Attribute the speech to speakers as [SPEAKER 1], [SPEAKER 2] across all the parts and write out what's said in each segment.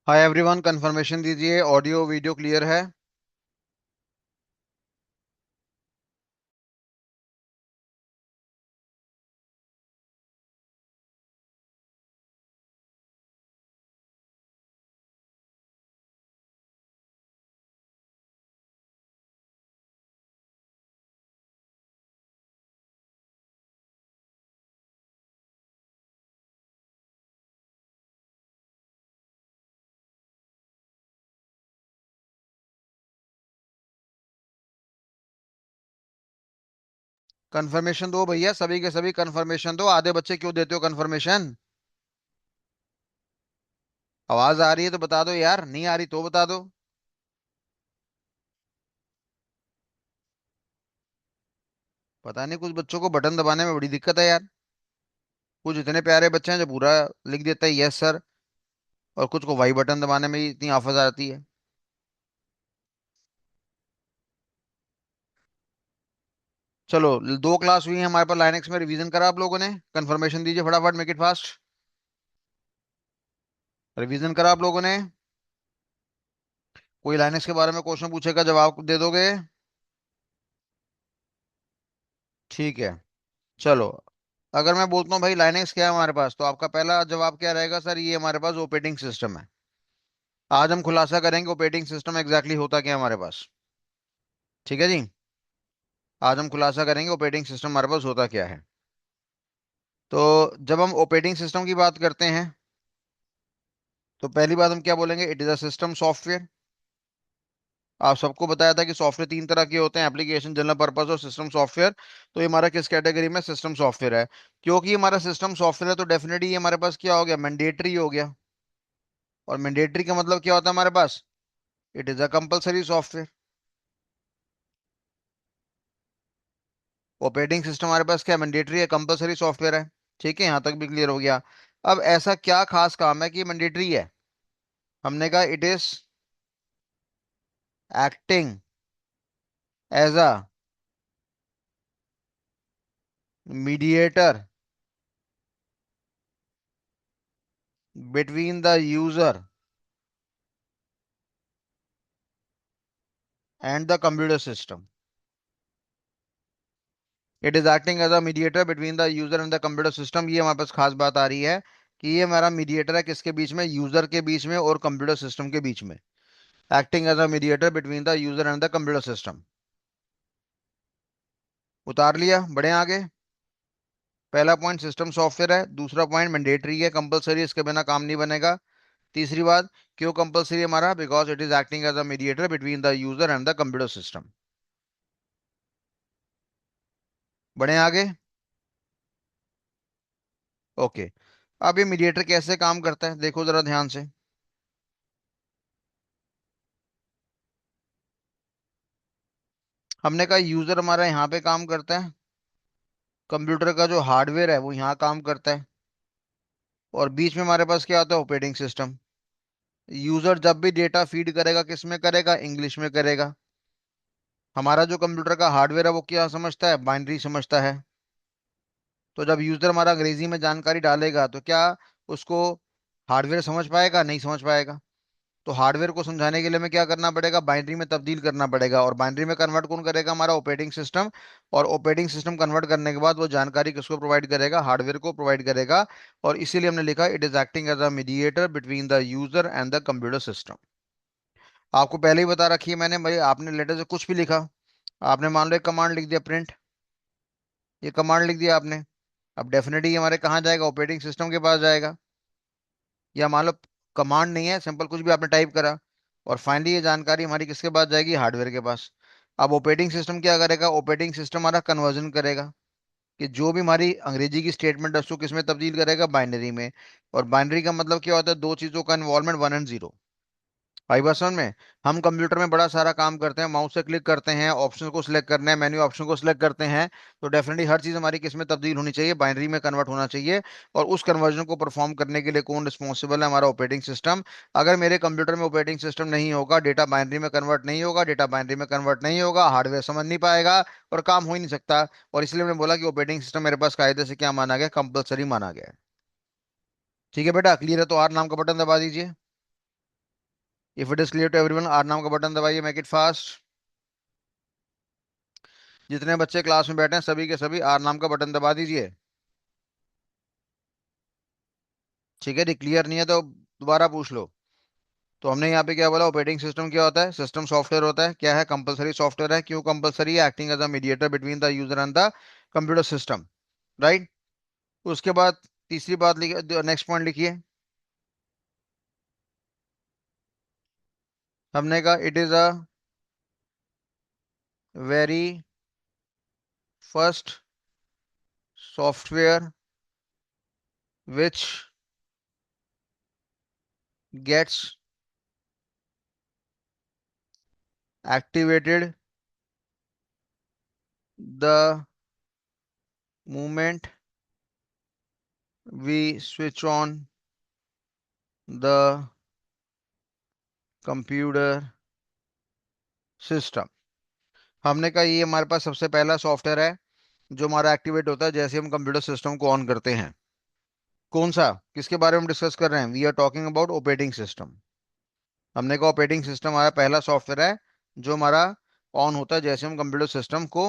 [SPEAKER 1] Hi everyone, confirmation दीजिए। Audio video clear है? Confirmation दो भैया, सभी के सभी कंफर्मेशन दो। आधे बच्चे क्यों देते हो कंफर्मेशन? आवाज आ रही है तो बता दो यार, नहीं आ रही तो बता दो। पता नहीं, कुछ बच्चों को बटन दबाने में बड़ी दिक्कत है यार। कुछ इतने प्यारे बच्चे हैं जो पूरा लिख देता है यस सर, और कुछ को वाई बटन दबाने में ही इतनी आफत आती है। चलो, दो क्लास हुई है हमारे पास लाइनेक्स में। रिवीजन करा आप लोगों ने? कंफर्मेशन दीजिए फटाफट, मेक इट फास्ट। रिवीजन करा आप लोगों ने? कोई लाइनेक्स के बारे में क्वेश्चन पूछेगा, जवाब दे दोगे? ठीक है। चलो, अगर मैं बोलता हूँ भाई लाइनेक्स क्या है हमारे पास, तो आपका पहला जवाब क्या रहेगा? सर ये हमारे पास ऑपरेटिंग सिस्टम है। आज हम खुलासा करेंगे ऑपरेटिंग सिस्टम एग्जैक्टली होता क्या है हमारे पास। ठीक है जी। आज हम खुलासा करेंगे ऑपरेटिंग सिस्टम हमारे पास होता क्या है। तो जब हम ऑपरेटिंग सिस्टम की बात करते हैं, तो पहली बात हम क्या बोलेंगे? It is a system software. आप सबको बताया था कि सॉफ्टवेयर तीन तरह के होते हैं: एप्लीकेशन, जनरल पर्पस और सिस्टम सॉफ्टवेयर। तो ये हमारा किस कैटेगरी में? सिस्टम सॉफ्टवेयर है। क्योंकि ये हमारा सिस्टम सॉफ्टवेयर है तो डेफिनेटली ये हमारे पास क्या हो गया? मैंडेटरी हो गया। और मैंडेटरी का मतलब क्या होता है हमारे पास? It is a compulsory software. Operating system हमारे पास क्या? मैंडेटरी है, कंपलसरी सॉफ्टवेयर है। ठीक है, यहां तक भी क्लियर हो गया। अब ऐसा क्या खास काम है कि मैंडेटरी है? हमने कहा it is acting as a mediator between the user and the computer system. It is acting as a mediator between the user and the computer system. ये हमारे पास खास बात आ रही है कि ये हमारा मीडिएटर है किसके बीच में? यूजर के बीच में और कंप्यूटर सिस्टम के बीच में। Acting as a mediator between the user and the computer system. उतार लिया, बढ़े आगे। पहला पॉइंट सिस्टम सॉफ्टवेयर है, दूसरा पॉइंट मैंडेटरी है, कंपलसरी, इसके बिना काम नहीं बनेगा। तीसरी बात, क्यों कंपलसरी हमारा? Because it is acting as a mediator between the user and the computer system. बढ़े आगे। ओके। अब ये मीडिएटर कैसे काम करता है देखो जरा ध्यान से। हमने कहा यूजर हमारा यहाँ पे काम करता है, कंप्यूटर का जो हार्डवेयर है वो यहाँ काम करता है, और बीच में हमारे पास क्या होता है? Operating system. यूजर जब भी डेटा फीड करेगा, किस में करेगा? इंग्लिश में करेगा। हमारा जो कंप्यूटर का हार्डवेयर है वो क्या समझता है? बाइनरी समझता है। तो जब यूजर हमारा अंग्रेजी में जानकारी डालेगा तो क्या उसको हार्डवेयर समझ पाएगा? नहीं समझ पाएगा। तो हार्डवेयर को समझाने के लिए हमें क्या करना पड़ेगा? बाइनरी में तब्दील करना पड़ेगा, और बाइनरी में कन्वर्ट कौन करेगा? हमारा ऑपरेटिंग सिस्टम। और ऑपरेटिंग सिस्टम कन्वर्ट करने के बाद वो जानकारी किसको प्रोवाइड करेगा? हार्डवेयर को प्रोवाइड करेगा। और इसीलिए हमने लिखा it is acting as a mediator between the user and the computer system. आपको पहले ही बता रखी है मैंने भाई, आपने लेटर से कुछ भी लिखा, आपने मान लो एक कमांड लिख दिया प्रिंट, ये कमांड लिख दिया आपने, अब डेफिनेटली हमारे कहाँ जाएगा? ऑपरेटिंग सिस्टम के पास जाएगा। या मान लो कमांड नहीं है, सिंपल कुछ भी आपने टाइप करा, और फाइनली ये जानकारी हमारी किसके पास जाएगी? हार्डवेयर के पास। अब ऑपरेटिंग सिस्टम क्या करेगा? ऑपरेटिंग सिस्टम हमारा कन्वर्जन करेगा, कि जो भी हमारी अंग्रेजी की स्टेटमेंट है उसको किस में तब्दील करेगा? बाइनरी में। और बाइनरी का मतलब क्या होता है? दो चीजों का इन्वॉल्वमेंट, वन एंड जीरो। भाई बस समझ में। हम कंप्यूटर में बड़ा सारा काम करते हैं, माउस से क्लिक करते हैं, ऑप्शन को सिलेक्ट करना है, मेन्यू ऑप्शन को सिलेक्ट करते हैं। तो डेफिनेटली हर चीज हमारी किस में तब्दील होनी चाहिए? बाइनरी में कन्वर्ट होना चाहिए। और उस कन्वर्जन को परफॉर्म करने के लिए कौन रिस्पॉन्सिबल है? हमारा ऑपरेटिंग सिस्टम। अगर मेरे कंप्यूटर में ऑपरेटिंग सिस्टम नहीं होगा, डेटा बाइनरी में कन्वर्ट नहीं होगा, डेटा बाइनरी में कन्वर्ट नहीं होगा, हार्डवेयर समझ नहीं पाएगा, और काम हो ही नहीं सकता। और इसलिए मैंने बोला कि ऑपरेटिंग सिस्टम मेरे पास कायदे से क्या माना गया? कंपलसरी माना गया है। ठीक है बेटा, क्लियर है? तो आर नाम का बटन दबा दीजिए। If it is clear to everyone, R नाम का बटन दबाइए, मेक इट फास्ट। जितने बच्चे क्लास में बैठे हैं सभी के सभी आर नाम का बटन दबा दीजिए। ठीक है जी, क्लियर नहीं है तो दोबारा पूछ लो। तो हमने यहाँ पे क्या बोला, ऑपरेटिंग सिस्टम क्या होता है, सिस्टम सॉफ्टवेयर होता है, क्या है, कंपलसरी सॉफ्टवेयर है। क्यों कंपलसरी है? Acting as a mediator between the user and the computer system, right. उसके बाद तीसरी बात लिखिए, नेक्स्ट पॉइंट लिखिए। हमने कहा it is a very first software which gets activated the moment we switch on the computer system। हमने कहा ये हमारे पास सबसे पहला सॉफ्टवेयर है जो हमारा एक्टिवेट होता है जैसे हम कंप्यूटर सिस्टम को ऑन करते हैं। कौन सा, किसके बारे में डिस्कस कर रहे हैं? We are talking about operating system. हमने कहा ऑपरेटिंग सिस्टम हमारा पहला सॉफ्टवेयर है जो हमारा ऑन होता है जैसे हम कंप्यूटर सिस्टम को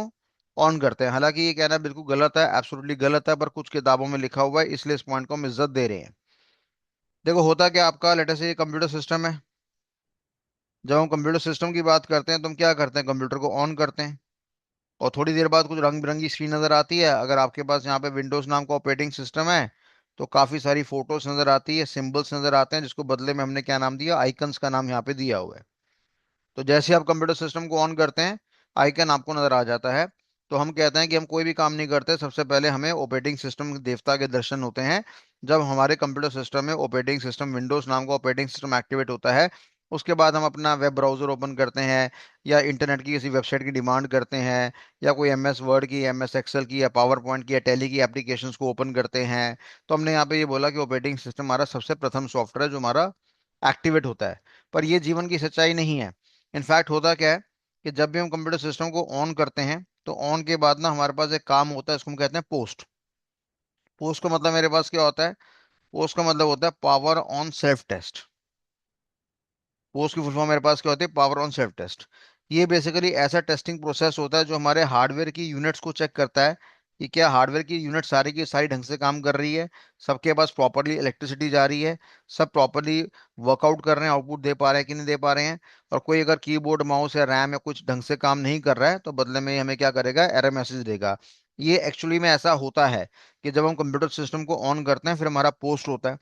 [SPEAKER 1] ऑन करते हैं। हालांकि ये कहना बिल्कुल गलत है, एब्सोल्युटली गलत है, पर कुछ किताबों में लिखा हुआ है, इसलिए इस पॉइंट को हम इज्जत दे रहे हैं। देखो होता क्या आपका, लेटर से ये कंप्यूटर सिस्टम है। जब हम कंप्यूटर सिस्टम की बात करते हैं तो हम क्या करते हैं, कंप्यूटर को ऑन करते हैं। और थोड़ी देर बाद कुछ रंग बिरंगी स्क्रीन नजर आती है। अगर आपके पास यहाँ पे विंडोज नाम का ऑपरेटिंग सिस्टम है तो काफी सारी फोटोज नजर आती है, सिंबल्स नजर आते हैं, जिसको बदले में हमने क्या नाम दिया, आइकन्स का नाम यहाँ पे दिया हुआ है। तो जैसे आप कंप्यूटर सिस्टम को ऑन करते हैं आइकन आपको नजर आ जाता है। तो हम कहते हैं कि हम कोई भी काम नहीं करते, सबसे पहले हमें ऑपरेटिंग सिस्टम देवता के दर्शन होते हैं। जब हमारे कंप्यूटर सिस्टम में ऑपरेटिंग सिस्टम विंडोज नाम का ऑपरेटिंग सिस्टम एक्टिवेट होता है, उसके बाद हम अपना वेब ब्राउजर ओपन करते हैं, या इंटरनेट की किसी वेबसाइट की डिमांड करते हैं, या कोई एमएस वर्ड की, एमएस एक्सेल की, या पावर पॉइंट की, या टैली की एप्लीकेशंस को ओपन करते हैं। तो हमने यहाँ पे ये बोला कि ऑपरेटिंग सिस्टम हमारा सबसे प्रथम सॉफ्टवेयर है जो हमारा एक्टिवेट होता है। पर ये जीवन की सच्चाई नहीं है। इनफैक्ट होता क्या है कि जब भी हम कंप्यूटर सिस्टम को ऑन करते हैं तो ऑन के बाद ना हमारे पास एक काम होता है, इसको हम कहते हैं पोस्ट। पोस्ट का मतलब मेरे पास क्या होता है, पोस्ट का मतलब होता है power on self test. POST की फुल फॉर्म मेरे पास क्या होती है, पावर ऑन सेल्फ टेस्ट। ये बेसिकली ऐसा टेस्टिंग प्रोसेस होता है जो हमारे हार्डवेयर की यूनिट्स को चेक करता है कि क्या हार्डवेयर की यूनिट सारी की सारी ढंग से काम कर रही है, सबके पास प्रॉपरली इलेक्ट्रिसिटी जा रही है, सब प्रॉपरली वर्कआउट कर रहे हैं, आउटपुट दे पा रहे हैं कि नहीं दे पा रहे हैं। और कोई अगर कीबोर्ड माउस या रैम या कुछ ढंग से काम नहीं कर रहा है तो बदले में ये हमें क्या करेगा, एरर मैसेज देगा। ये एक्चुअली में ऐसा होता है कि जब हम कंप्यूटर सिस्टम को ऑन करते हैं फिर हमारा पोस्ट होता है।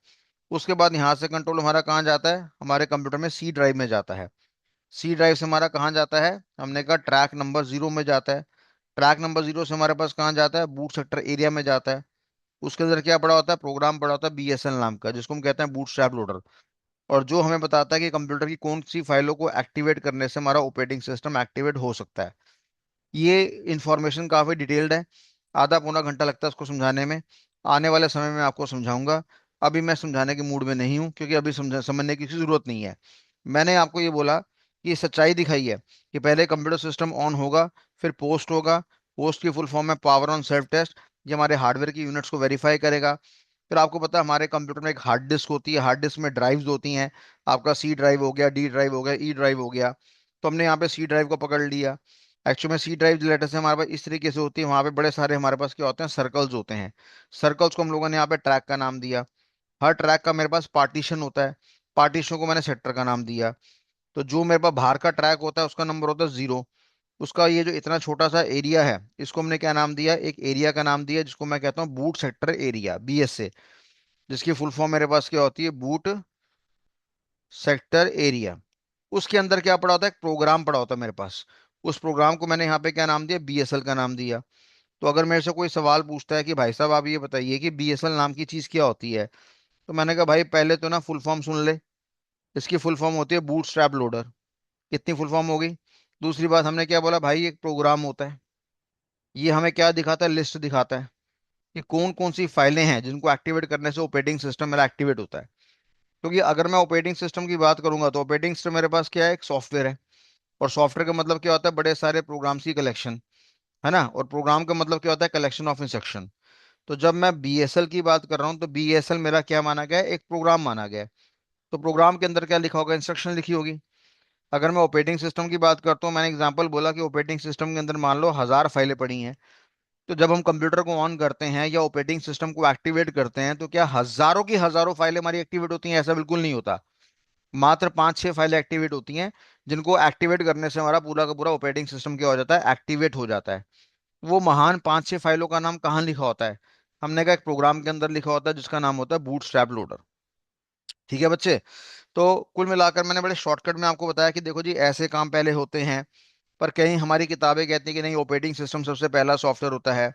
[SPEAKER 1] उसके बाद यहाँ से कंट्रोल हमारा कहाँ जाता है, हमारे कंप्यूटर में सी ड्राइव में जाता है। सी ड्राइव से हमारा कहाँ जाता है, हमने कहा ट्रैक नंबर 0 में जाता है। ट्रैक नंबर 0 से हमारे पास कहाँ जाता है, बूट सेक्टर एरिया में जाता है। उसके अंदर क्या पड़ा होता है, प्रोग्राम पड़ा होता है बीएसएल नाम का, जिसको हम कहते हैं बूटस्ट्रैप लोडर। और जो हमें बताता है कि कंप्यूटर की कौन सी फाइलों को एक्टिवेट करने से हमारा ऑपरेटिंग सिस्टम एक्टिवेट हो सकता है। ये इंफॉर्मेशन काफ़ी डिटेल्ड है, आधा पौना घंटा लगता है उसको समझाने में। आने वाले समय में आपको समझाऊंगा। अभी मैं समझाने के मूड में नहीं हूँ क्योंकि अभी समझने की जरूरत नहीं है। मैंने आपको ये बोला कि सच्चाई दिखाई है कि पहले कंप्यूटर सिस्टम ऑन होगा, फिर पोस्ट होगा। पोस्ट की फुल फॉर्म है पावर ऑन सेल्फ टेस्ट। ये हमारे हार्डवेयर की यूनिट्स को वेरीफाई करेगा। फिर आपको पता है हमारे कंप्यूटर में एक हार्ड डिस्क होती है, हार्ड डिस्क में ड्राइव्स होती हैं। आपका सी ड्राइव हो गया, डी ड्राइव हो गया, ई ड्राइव हो गया। तो हमने यहाँ पे सी ड्राइव को पकड़ लिया। एक्चुअली में सी ड्राइव लेटर से हमारे पास इस तरीके से होती है, वहाँ पे बड़े सारे हमारे पास क्या होते हैं, सर्कल्स होते हैं। सर्कल्स को हम लोगों ने यहाँ पे ट्रैक का नाम दिया। हर ट्रैक का मेरे पास पार्टीशन होता है, पार्टीशन को मैंने सेक्टर का नाम दिया। तो जो मेरे पास बाहर का ट्रैक होता है उसका नंबर होता है 0। उसका ये जो इतना छोटा सा एरिया है इसको हमने क्या नाम दिया, एक एरिया का नाम दिया, जिसको मैं कहता हूँ बूट सेक्टर एरिया, बीएसए। जिसकी फुल फॉर्म मेरे पास क्या होती है, बूट सेक्टर एरिया। उसके अंदर क्या पड़ा होता है, एक प्रोग्राम पड़ा होता है मेरे पास। उस प्रोग्राम को मैंने यहाँ पे क्या नाम दिया, बीएसएल का नाम दिया। तो अगर मेरे से कोई सवाल पूछता है कि भाई साहब आप ये बताइए कि बीएसएल नाम की चीज़ क्या होती है, तो मैंने कहा भाई पहले तो ना फुल फॉर्म सुन ले। इसकी फुल फॉर्म होती है बूट स्ट्रैप लोडर। कितनी फुल फॉर्म हो गई। दूसरी बात हमने क्या बोला भाई, एक प्रोग्राम होता है। ये हमें क्या दिखाता है, लिस्ट दिखाता है कि कौन कौन सी फाइलें हैं जिनको एक्टिवेट करने से ऑपरेटिंग सिस्टम मेरा एक्टिवेट होता है। क्योंकि अगर मैं ऑपरेटिंग सिस्टम की बात करूंगा तो ऑपरेटिंग सिस्टम मेरे पास क्या है, एक सॉफ्टवेयर है। और सॉफ्टवेयर का मतलब क्या होता है, बड़े सारे प्रोग्राम्स की कलेक्शन, है ना। और प्रोग्राम का मतलब क्या होता है, कलेक्शन ऑफ इंस्ट्रक्शन। तो जब मैं बीएसएल की बात कर रहा हूँ तो बीएसएल मेरा क्या माना गया है, एक प्रोग्राम माना गया है। तो प्रोग्राम के अंदर क्या लिखा होगा, इंस्ट्रक्शन लिखी होगी। अगर मैं ऑपरेटिंग सिस्टम की बात करता हूँ, मैंने एग्जांपल बोला कि ऑपरेटिंग सिस्टम के अंदर मान लो 1,000 फाइलें पड़ी हैं। तो जब हम कंप्यूटर को ऑन करते हैं या ऑपरेटिंग सिस्टम को एक्टिवेट करते हैं, तो क्या हजारों की हजारों फाइलें हमारी एक्टिवेट होती हैं? ऐसा बिल्कुल नहीं होता। मात्र 5-6 फाइलें एक्टिवेट होती हैं, जिनको एक्टिवेट करने से हमारा पूरा का पूरा ऑपरेटिंग सिस्टम क्या हो जाता है, एक्टिवेट हो जाता है। वो महान 5-6 फाइलों का नाम कहाँ लिखा होता है? हमने कहा एक प्रोग्राम के अंदर लिखा होता है, जिसका नाम होता है बूटस्ट्रैप लोडर। ठीक है बच्चे। तो कुल मिलाकर मैंने बड़े शॉर्टकट में आपको बताया कि देखो जी, ऐसे काम पहले होते हैं। पर कहीं हमारी किताबें कहती हैं कि नहीं, ऑपरेटिंग सिस्टम सबसे पहला सॉफ्टवेयर होता है।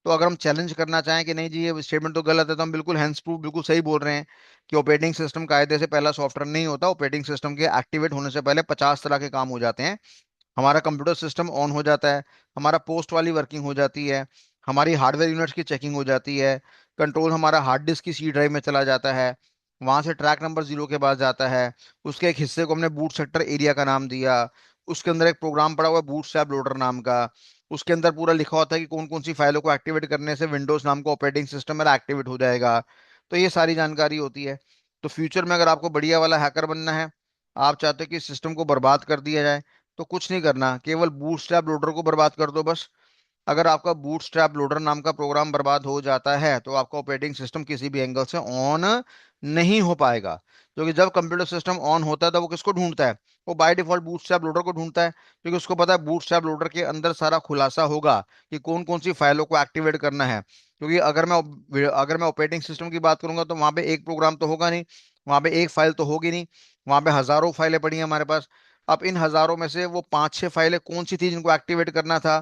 [SPEAKER 1] तो अगर हम चैलेंज करना चाहें कि नहीं जी ये स्टेटमेंट तो गलत है, तो हम बिल्कुल हैंड्स प्रूफ बिल्कुल सही बोल रहे हैं कि ऑपरेटिंग सिस्टम कायदे से पहला सॉफ्टवेयर नहीं होता। ऑपरेटिंग सिस्टम के एक्टिवेट होने से पहले 50 तरह के काम हो जाते हैं। हमारा कंप्यूटर सिस्टम ऑन हो जाता है, हमारा पोस्ट वाली वर्किंग हो जाती है, हमारी हार्डवेयर यूनिट्स की चेकिंग हो जाती है, कंट्रोल हमारा हार्ड डिस्क की सी ड्राइव में चला जाता है, वहां से ट्रैक नंबर 0 के पास जाता है। उसके एक हिस्से को हमने बूट सेक्टर एरिया का नाम दिया। उसके अंदर एक प्रोग्राम पड़ा हुआ है बूट स्ट्रैप लोडर नाम का। उसके अंदर पूरा लिखा होता है कि कौन कौन सी फाइलों को एक्टिवेट करने से विंडोज नाम का ऑपरेटिंग सिस्टम मेरा एक्टिवेट हो जाएगा। तो ये सारी जानकारी होती है। तो फ्यूचर में अगर आपको बढ़िया वाला हैकर बनना है, आप चाहते हो कि सिस्टम को बर्बाद कर दिया जाए, तो कुछ नहीं करना, केवल बूटस्ट्रैप लोडर को बर्बाद कर दो बस। अगर आपका बूटस्ट्रैप लोडर नाम का प्रोग्राम बर्बाद हो जाता है, तो आपका ऑपरेटिंग सिस्टम किसी भी एंगल से ऑन नहीं हो पाएगा। क्योंकि जब कंप्यूटर सिस्टम ऑन होता है, तो वो किसको ढूंढता है? वो बाय डिफॉल्ट बूटस्ट्रैप लोडर को ढूंढता है, क्योंकि उसको पता है बूटस्ट्रैप लोडर के अंदर सारा खुलासा होगा कि कौन कौन सी फाइलों को एक्टिवेट करना है। क्योंकि अगर मैं ऑपरेटिंग सिस्टम की बात करूंगा, तो वहां पे एक प्रोग्राम तो होगा नहीं, वहां पे एक फाइल तो होगी नहीं, वहां पे हजारों फाइलें पड़ी हैं हमारे पास। अब इन हजारों में से वो 5-6 फाइलें कौन सी थी जिनको एक्टिवेट करना था,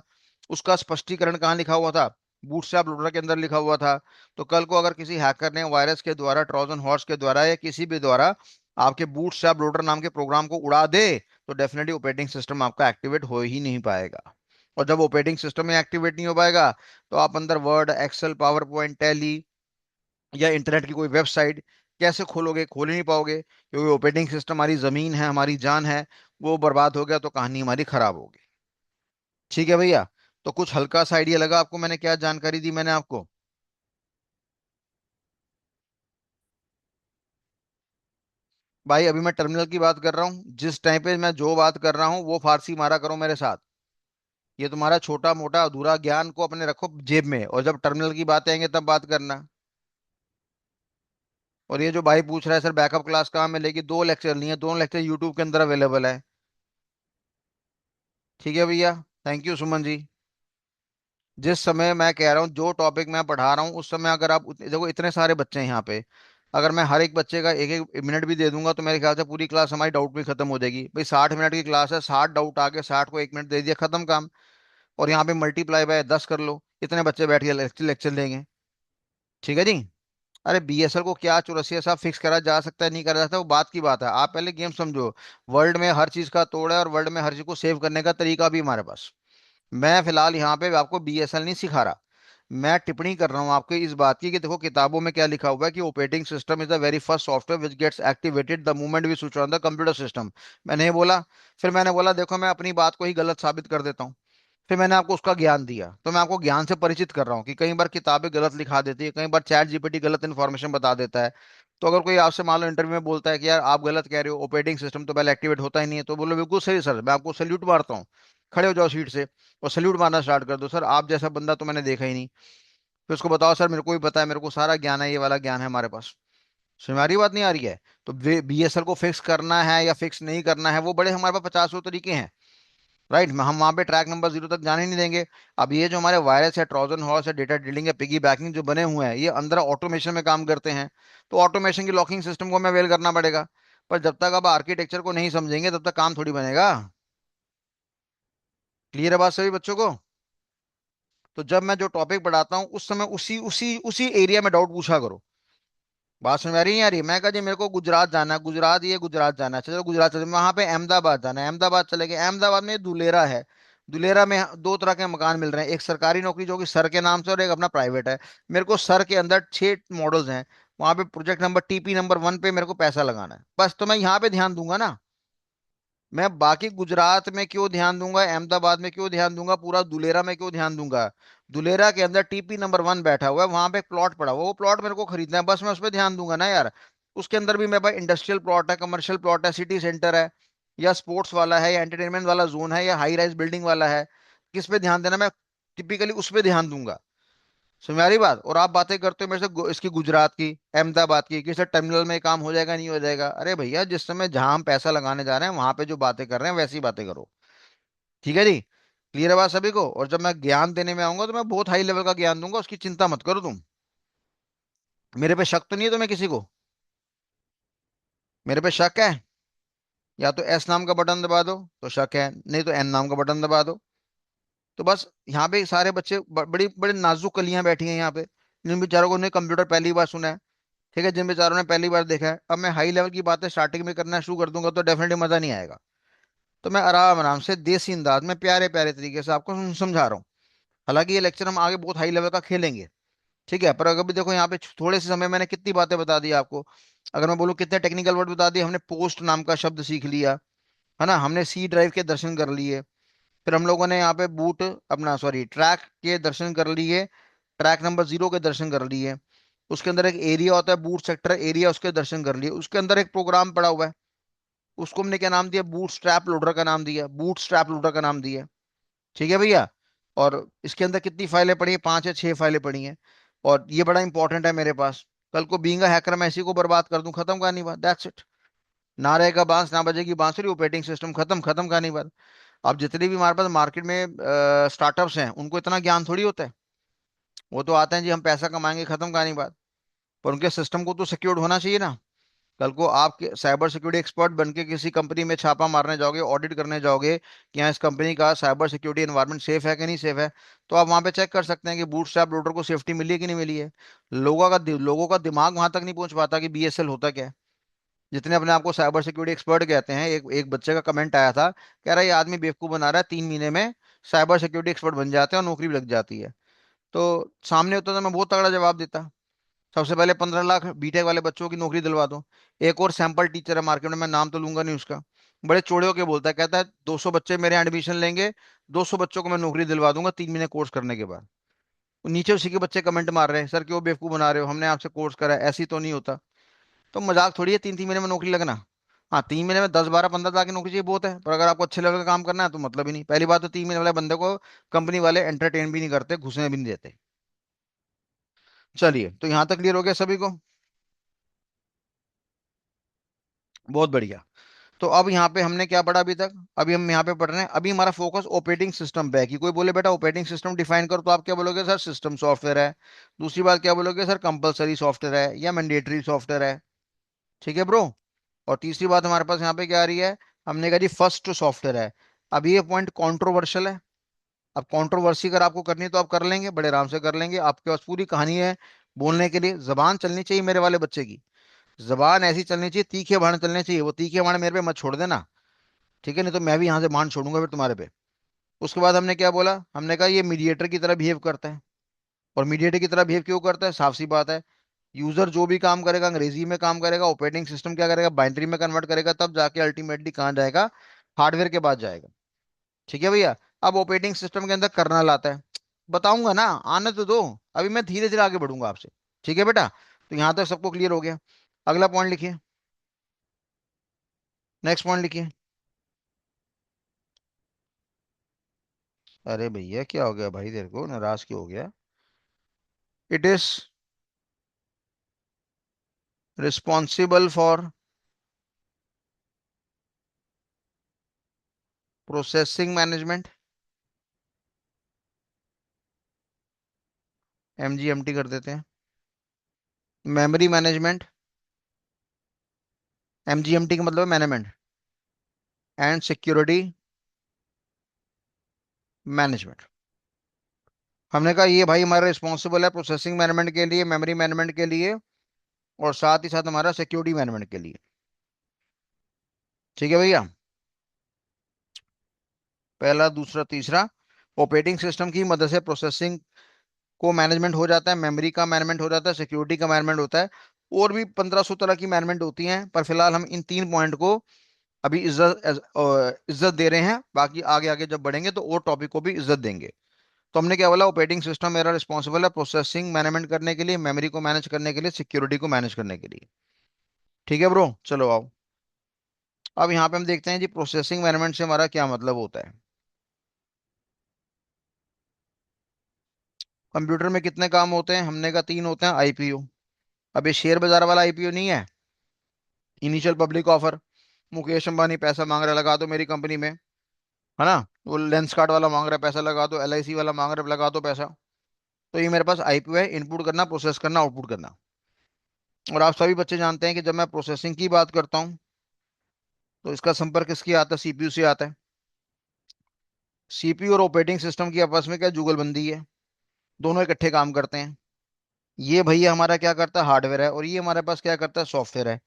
[SPEAKER 1] उसका स्पष्टीकरण कहाँ लिखा हुआ था? बूटस्ट्रैप लोडर के अंदर लिखा हुआ था। तो कल को अगर किसी हैकर ने वायरस के द्वारा, ट्रोजन हॉर्स के द्वारा या किसी भी द्वारा आपके बूटस्ट्रैप लोडर नाम के प्रोग्राम को उड़ा दे, तो डेफिनेटली ऑपरेटिंग सिस्टम आपका एक्टिवेट हो ही नहीं पाएगा। और जब ऑपरेटिंग सिस्टम में एक्टिवेट नहीं हो पाएगा, तो आप अंदर Word, Excel, PowerPoint, Tally या इंटरनेट की कोई वेबसाइट कैसे खोलोगे? खोल ही नहीं पाओगे, क्योंकि ऑपरेटिंग सिस्टम हमारी जमीन है, हमारी जान है। वो बर्बाद हो गया तो कहानी हमारी खराब होगी। ठीक है भैया। तो कुछ हल्का सा आइडिया लगा आपको मैंने क्या जानकारी दी मैंने आपको? भाई अभी मैं टर्मिनल की बात कर रहा हूँ, जिस टाइम पे मैं जो बात कर रहा हूँ वो फारसी मारा करो मेरे साथ। ये तुम्हारा छोटा मोटा अधूरा ज्ञान को अपने रखो जेब में, और जब टर्मिनल की बात आएंगे तब बात करना। और ये जो भाई पूछ रहा है सर बैकअप क्लास कहाँ मिलेगी, 2 लेक्चर नहीं है, 2 लेक्चर यूट्यूब के अंदर अवेलेबल है। ठीक है भैया। थैंक यू सुमन जी। जिस समय मैं कह रहा हूँ, जो टॉपिक मैं पढ़ा रहा हूँ उस समय अगर आप देखो, इतने सारे बच्चे हैं यहाँ पे, अगर मैं हर एक बच्चे का एक एक मिनट भी दे दूंगा, तो मेरे ख्याल से पूरी क्लास हमारी डाउट में खत्म हो जाएगी। भाई 60 मिनट की क्लास है, 60 डाउट आ गए, 60 को 1 मिनट दे दिया, खत्म काम। और यहाँ पे मल्टीप्लाई बाय 10 कर लो, इतने बच्चे बैठ के लेक्चर लेक्चर लेंगे। ठीक है जी। अरे बीएसएल को क्या 84 साहब फिक्स करा जा सकता है, नहीं करा जा सकता, वो बात की बात है। आप पहले गेम समझो। वर्ल्ड में हर चीज का तोड़ है, और वर्ल्ड में हर चीज को सेव करने का तरीका भी हमारे पास। मैं फिलहाल यहाँ पे आपको बीएसएल नहीं सिखा रहा। मैं टिप्पणी कर रहा हूँ आपको इस बात की कि देखो किताबों में क्या लिखा हुआ है कि operating system is the very first software which gets activated the moment we switch on the computer system. मैंने ये बोला। फिर मैंने बोला देखो मैं अपनी बात को ही गलत साबित कर देता हूँ। फिर मैंने आपको उसका ज्ञान दिया, तो मैं आपको ज्ञान से परिचित कर रहा हूँ कि कई बार किताबें गलत लिखा देती है, कई बार चैट जीपीटी गलत इन्फॉर्मेशन बता देता है। तो अगर कोई आपसे मान लो इंटरव्यू में बोलता है कि यार आप गलत कह रहे हो, ऑपरेटिंग सिस्टम तो पहले एक्टिवेट होता ही नहीं है, तो बोलो बिल्कुल सही सर, मैं आपको सल्यूट मारता हूँ। खड़े हो जाओ सीट से और सल्यूट मारना स्टार्ट कर दो, सर आप जैसा बंदा तो मैंने देखा ही नहीं। फिर उसको बताओ सर मेरे को भी पता है, मेरे को सारा ज्ञान है, ये वाला ज्ञान है हमारे पास। तुम्हारी बात नहीं आ रही है? तो बीएसएल को फिक्स करना है या फिक्स नहीं करना है, वो बड़े हमारे पास 50 तरीके हैं। राइट, हम वहां पे ट्रैक नंबर 0 तक जाने नहीं देंगे। अब ये जो हमारे वायरस है, ट्रोजन हॉर्स है, डेटा डीलिंग है, पिगी बैकिंग जो बने हुए हैं, ये अंदर ऑटोमेशन में काम करते हैं। तो ऑटोमेशन की लॉकिंग सिस्टम को हमें अवेल करना पड़ेगा। पर जब तक आप आर्किटेक्चर को नहीं समझेंगे, तब तक काम थोड़ी बनेगा। क्लियर है बात सभी बच्चों को? तो जब मैं जो टॉपिक पढ़ाता हूँ, उस समय उसी उसी उसी एरिया में डाउट पूछा करो। बात समझ में आ रही है नहीं आ रही है? मैं कहा जी मेरे को गुजरात जाना है, गुजरात, ये गुजरात जाना है, चलो गुजरात चले, वहां पे अहमदाबाद जाना है, अहमदाबाद चले गए। अहमदाबाद में दुलेरा है। दुलेरा में 2 तरह के मकान मिल रहे हैं, एक सरकारी नौकरी जो कि सर के नाम से, और एक अपना प्राइवेट है। मेरे को सर के अंदर 6 मॉडल्स हैं। वहां पे प्रोजेक्ट नंबर टीपी नंबर 1 पे मेरे को पैसा लगाना है, बस। तो मैं यहाँ पे ध्यान दूंगा ना। मैं बाकी गुजरात में क्यों ध्यान दूंगा, अहमदाबाद में क्यों ध्यान दूंगा, पूरा दुलेरा में क्यों ध्यान दूंगा? दुलेरा के अंदर टीपी नंबर 1 बैठा हुआ है, वहां पे एक प्लॉट पड़ा हुआ है, वो प्लॉट मेरे को खरीदना है, बस मैं उस पर ध्यान दूंगा ना यार। उसके अंदर भी मेरे पास इंडस्ट्रियल प्लॉट है, कमर्शियल प्लॉट है, सिटी सेंटर है, या स्पोर्ट्स वाला है, या एंटरटेनमेंट वाला जोन है, या हाई राइज बिल्डिंग वाला है, किस पे ध्यान देना, मैं टिपिकली उस पे ध्यान दूंगा। समझ आ रही बात? और आप बातें करते हो मेरे से इसकी गुजरात की, अहमदाबाद की, कि सर टर्मिनल में काम हो जाएगा नहीं हो जाएगा। अरे भैया, जिस समय जहां हम पैसा लगाने जा रहे हैं वहां पे जो बातें कर रहे हैं वैसी बातें करो। ठीक है जी? क्लियर है बात सभी को? और जब मैं ज्ञान देने में आऊंगा तो मैं बहुत हाई लेवल का ज्ञान दूंगा, उसकी चिंता मत करो तुम। मेरे पे शक तो नहीं है तुम्हें किसी को? मेरे पे शक है? या तो एस नाम का बटन दबा दो तो शक है, नहीं तो एन नाम का बटन दबा दो। तो बस यहाँ पे सारे बच्चे बड़ी बड़ी नाजुक कलियां बैठी हैं यहाँ पे, जिन बेचारों को ने कंप्यूटर पहली बार सुना है। ठीक है, जिन बेचारों ने पहली बार देखा है, अब मैं हाई लेवल की बातें स्टार्टिंग में करना शुरू कर दूंगा तो डेफिनेटली मजा नहीं आएगा। तो मैं आराम आराम से देसी अंदाज में प्यारे प्यारे तरीके से आपको समझा रहा हूँ। हालांकि ये लेक्चर हम आगे बहुत हाई लेवल का खेलेंगे। ठीक है, पर अगर भी देखो यहाँ पे थोड़े से समय मैंने कितनी बातें बता दी आपको। अगर मैं बोलूँ कितने टेक्निकल वर्ड बता दिए, हमने पोस्ट नाम का शब्द सीख लिया, है ना, हमने सी ड्राइव के दर्शन कर लिए, फिर हम लोगों ने यहाँ पे बूट अपना सॉरी ट्रैक के दर्शन कर लिए, ट्रैक नंबर 0 के दर्शन कर लिए। उसके अंदर एक एरिया होता है बूट सेक्टर एरिया, उसके दर्शन कर लिए। उसके अंदर एक प्रोग्राम पड़ा हुआ है, उसको हमने क्या नाम दिया, बूट स्ट्रैप लोडर का नाम दिया, बूट स्ट्रैप लोडर का नाम दिया। ठीक है भैया? और इसके अंदर कितनी फाइलें पड़ी हैं, 5 या 6 फाइलें पड़ी हैं। और ये बड़ा इंपॉर्टेंट है मेरे पास, कल को बीइंग अ हैकर मैं इसी को बर्बाद कर दूं, खत्म कहानी बात, दैट्स इट। ना रहेगा बांस ना बजेगी बांसुरी, ऑपरेटिंग सिस्टम खत्म, खत्म कहानी बात। अब जितने भी हमारे पास मार्केट में स्टार्टअप्स हैं उनको इतना ज्ञान थोड़ी होता है। वो तो आते हैं जी हम पैसा कमाएंगे, खत्म कहानी बात। पर उनके सिस्टम को तो सिक्योर्ड होना चाहिए ना। कल को आप साइबर सिक्योरिटी एक्सपर्ट बन के किसी कंपनी में छापा मारने जाओगे, ऑडिट करने जाओगे कि यहाँ इस कंपनी का साइबर सिक्योरिटी एनवायरनमेंट सेफ है कि नहीं सेफ है, तो आप वहां पे चेक कर सकते हैं कि बूटस्ट्रैप लोडर को सेफ्टी मिली है कि नहीं मिली है। लोगों का दिमाग वहां तक नहीं पहुंच पाता कि बीएसएल होता क्या है। जितने अपने आप को साइबर सिक्योरिटी एक्सपर्ट कहते हैं, एक बच्चे का कमेंट आया था, कह रहा है ये आदमी बेवकूफ बना रहा है, 3 महीने में साइबर सिक्योरिटी एक्सपर्ट बन जाते हैं और नौकरी भी लग जाती है। तो सामने होता तो मैं बहुत तगड़ा जवाब देता, सबसे पहले 15 लाख बीटेक वाले बच्चों की नौकरी दिलवा दो। एक और सैंपल टीचर है मार्केट में, मैं नाम तो लूंगा नहीं उसका, बड़े चौड़े होके बोलता है, कहता है 200 बच्चे मेरे यहाँ एडमिशन लेंगे, 200 बच्चों को मैं नौकरी दिलवा दूंगा 3 महीने कोर्स करने के बाद। नीचे उसी के बच्चे कमेंट मार रहे हैं, सर क्यों बेवकूफ बना रहे हो, हमने आपसे कोर्स करा है, ऐसी तो नहीं होता। तो मजाक थोड़ी है 3 3 महीने में नौकरी लगना। हाँ, 3 महीने में 10 12 15 लाख की नौकरी चाहिए बहुत है, पर अगर आपको अच्छे लेवल का काम करना है तो मतलब ही नहीं। पहली बात तो 3 महीने वाले बंदे को कंपनी वाले एंटरटेन भी नहीं करते, घुसने भी नहीं देते। चलिए, तो यहाँ तक क्लियर हो गया सभी को? बहुत बढ़िया। तो अब यहाँ पे हमने क्या पढ़ा अभी तक? अभी हम यहाँ पे पढ़ रहे हैं, अभी हमारा फोकस ऑपरेटिंग सिस्टम पे है। कि कोई बोले बेटा ऑपरेटिंग सिस्टम डिफाइन करो, तो आप क्या बोलोगे, सर सिस्टम सॉफ्टवेयर है। दूसरी बात क्या बोलोगे, सर कंपलसरी सॉफ्टवेयर है या मैंडेटरी सॉफ्टवेयर है। ठीक है ब्रो? और तीसरी बात हमारे पास यहाँ पे क्या आ रही है, हमने कहा जी फर्स्ट सॉफ्टवेयर है। अब ये पॉइंट कंट्रोवर्शियल है। अब कंट्रोवर्सी अगर आपको करनी है तो आप कर लेंगे, बड़े आराम से कर लेंगे, आपके पास पूरी कहानी है। बोलने के लिए जबान चलनी चाहिए मेरे वाले बच्चे की, जबान ऐसी चलनी चाहिए, तीखे बाण चलने चाहिए, वो तीखे बाण मेरे पे मत छोड़ देना। ठीक है, नहीं तो मैं भी यहाँ से बाण छोड़ूंगा फिर तुम्हारे पे। उसके बाद हमने क्या बोला, हमने कहा ये मीडिएटर की तरह बिहेव करता है। और मीडिएटर की तरह बिहेव क्यों करता है, साफ सी बात है, यूजर जो भी काम करेगा अंग्रेजी में काम करेगा, ऑपरेटिंग सिस्टम क्या करेगा, बाइनरी में कन्वर्ट करेगा, तब जाके अल्टीमेटली कहाँ जाएगा, हार्डवेयर के पास जाएगा। ठीक है भैया? अब ऑपरेटिंग सिस्टम के अंदर कर्नल आता है, बताऊंगा ना, आने तो दो, अभी मैं धीरे धीरे आगे बढ़ूंगा आपसे। ठीक है बेटा? तो यहाँ तक सबको क्लियर हो गया? अगला पॉइंट लिखिए, नेक्स्ट पॉइंट लिखिए। अरे भैया क्या हो गया भाई, तेरे को नाराज क्यों हो गया? It is responsible for processing management, MGMT कर देते हैं, मेमोरी मैनेजमेंट, एमजीएमटी का मतलब है मैनेजमेंट, एंड सिक्योरिटी मैनेजमेंट। हमने कहा ये भाई हमारा रिस्पॉन्सिबल है प्रोसेसिंग मैनेजमेंट के लिए, मेमोरी मैनेजमेंट के लिए, और साथ ही साथ हमारा सिक्योरिटी मैनेजमेंट के लिए। ठीक है भैया? पहला दूसरा तीसरा, ऑपरेटिंग सिस्टम की मदद से प्रोसेसिंग को मैनेजमेंट हो जाता है, मेमोरी का मैनेजमेंट हो जाता है, सिक्योरिटी का मैनेजमेंट होता है। और भी 1500 तरह की मैनेजमेंट होती हैं, पर फिलहाल हम इन 3 पॉइंट को अभी इज्जत दे रहे हैं। बाकी आगे आगे जब बढ़ेंगे तो और टॉपिक को भी इज्जत देंगे। तो हमने क्या बोला, ऑपरेटिंग सिस्टम मेरा रिस्पॉन्सिबल है प्रोसेसिंग मैनेजमेंट करने के लिए, मेमोरी को मैनेज करने के लिए, सिक्योरिटी को मैनेज करने के लिए। ठीक है ब्रो, चलो आओ। अब यहाँ पे हम देखते हैं जी प्रोसेसिंग एनवायरनमेंट से हमारा क्या मतलब होता है। कंप्यूटर में कितने काम होते हैं, हमने कहा तीन होते हैं। आईपीओ, अब ये शेयर बाजार वाला आईपीओ नहीं है, initial public offer. Mukesh Ambani पैसा मांग रहा है, लगा दो मेरी कंपनी में, है ना। वो लेंस कार्ड वाला मांग रहा है, पैसा लगा दो। एलआईसी वाला मांग रहा है, लगा दो पैसा। तो ये मेरे पास आईपीओ है, इनपुट करना, प्रोसेस करना, आउटपुट करना। और आप सभी बच्चे जानते हैं कि जब मैं प्रोसेसिंग की बात करता हूँ तो इसका संपर्क किसकी आता है, सीपीयू से आता है। सीपीयू और ऑपरेटिंग सिस्टम की आपस में क्या जुगलबंदी है, दोनों इकट्ठे काम करते हैं। ये भैया हमारा क्या करता है, हार्डवेयर है, और ये हमारे पास क्या करता है, सॉफ्टवेयर है।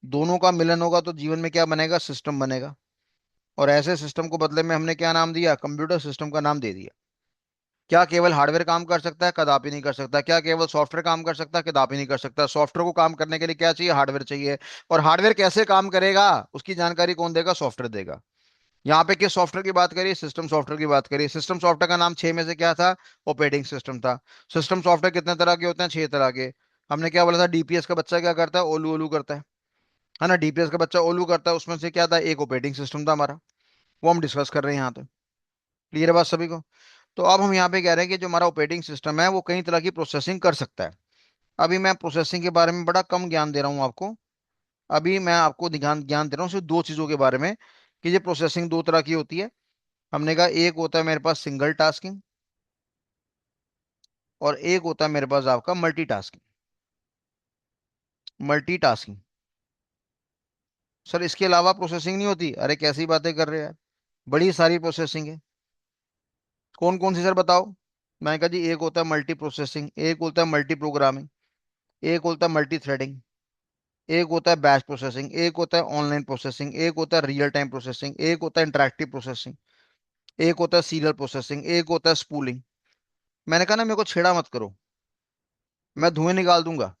[SPEAKER 1] दोनों का मिलन होगा तो जीवन में क्या बनेगा, सिस्टम बनेगा। और ऐसे सिस्टम को बदले में हमने क्या नाम दिया, कंप्यूटर सिस्टम का नाम दे दिया। क्या केवल हार्डवेयर काम कर सकता है, कदापि नहीं कर सकता। क्या केवल सॉफ्टवेयर काम कर सकता है, कदापि नहीं कर सकता। सॉफ्टवेयर को काम करने के लिए क्या चाहिए, हार्डवेयर चाहिए। और हार्डवेयर कैसे काम करेगा उसकी जानकारी कौन देगा, सॉफ्टवेयर देगा। यहाँ पे किस सॉफ्टवेयर की बात करिए, सिस्टम सॉफ्टवेयर की बात करिए। सिस्टम सॉफ्टवेयर का नाम छह में से क्या था, ऑपरेटिंग सिस्टम था। सिस्टम सॉफ्टवेयर कितने तरह के होते हैं, छह तरह के। हमने क्या बोला था, डीपीएस का बच्चा क्या करता है, ओलू ओलू करता है ना। डीपीएस का बच्चा ओलू करता है, उसमें से क्या था, एक ऑपरेटिंग सिस्टम था हमारा। वो हम डिस्कस कर रहे हैं यहाँ पे। क्लियर है बात सभी को। तो अब हम यहाँ पे कह रहे हैं कि जो हमारा ऑपरेटिंग सिस्टम है वो कई तरह की प्रोसेसिंग कर सकता है। अभी मैं प्रोसेसिंग के बारे में बड़ा कम ज्ञान दे रहा हूँ आपको। अभी मैं आपको ध्यान ज्ञान दे रहा हूँ सिर्फ दो चीजों के बारे में, कि ये प्रोसेसिंग दो तरह की होती है। हमने कहा एक होता है मेरे पास सिंगल टास्किंग, और एक होता है मेरे पास आपका मल्टीटास्किंग। मल्टीटास्किंग, सर इसके अलावा प्रोसेसिंग नहीं होती, अरे कैसी बातें कर रहे हैं यार, बड़ी सारी प्रोसेसिंग है। कौन कौन सी सर बताओ। मैंने कहा जी, एक होता है मल्टी प्रोसेसिंग, एक होता है मल्टी प्रोग्रामिंग, एक होता है मल्टी थ्रेडिंग, एक होता है बैच प्रोसेसिंग, एक होता है ऑनलाइन प्रोसेसिंग, एक होता है रियल टाइम प्रोसेसिंग, एक होता है इंटरैक्टिव प्रोसेसिंग, एक होता है सीरियल प्रोसेसिंग, एक होता है स्पूलिंग। मैंने कहा ना मेरे को छेड़ा मत करो, मैं धुएं निकाल दूंगा।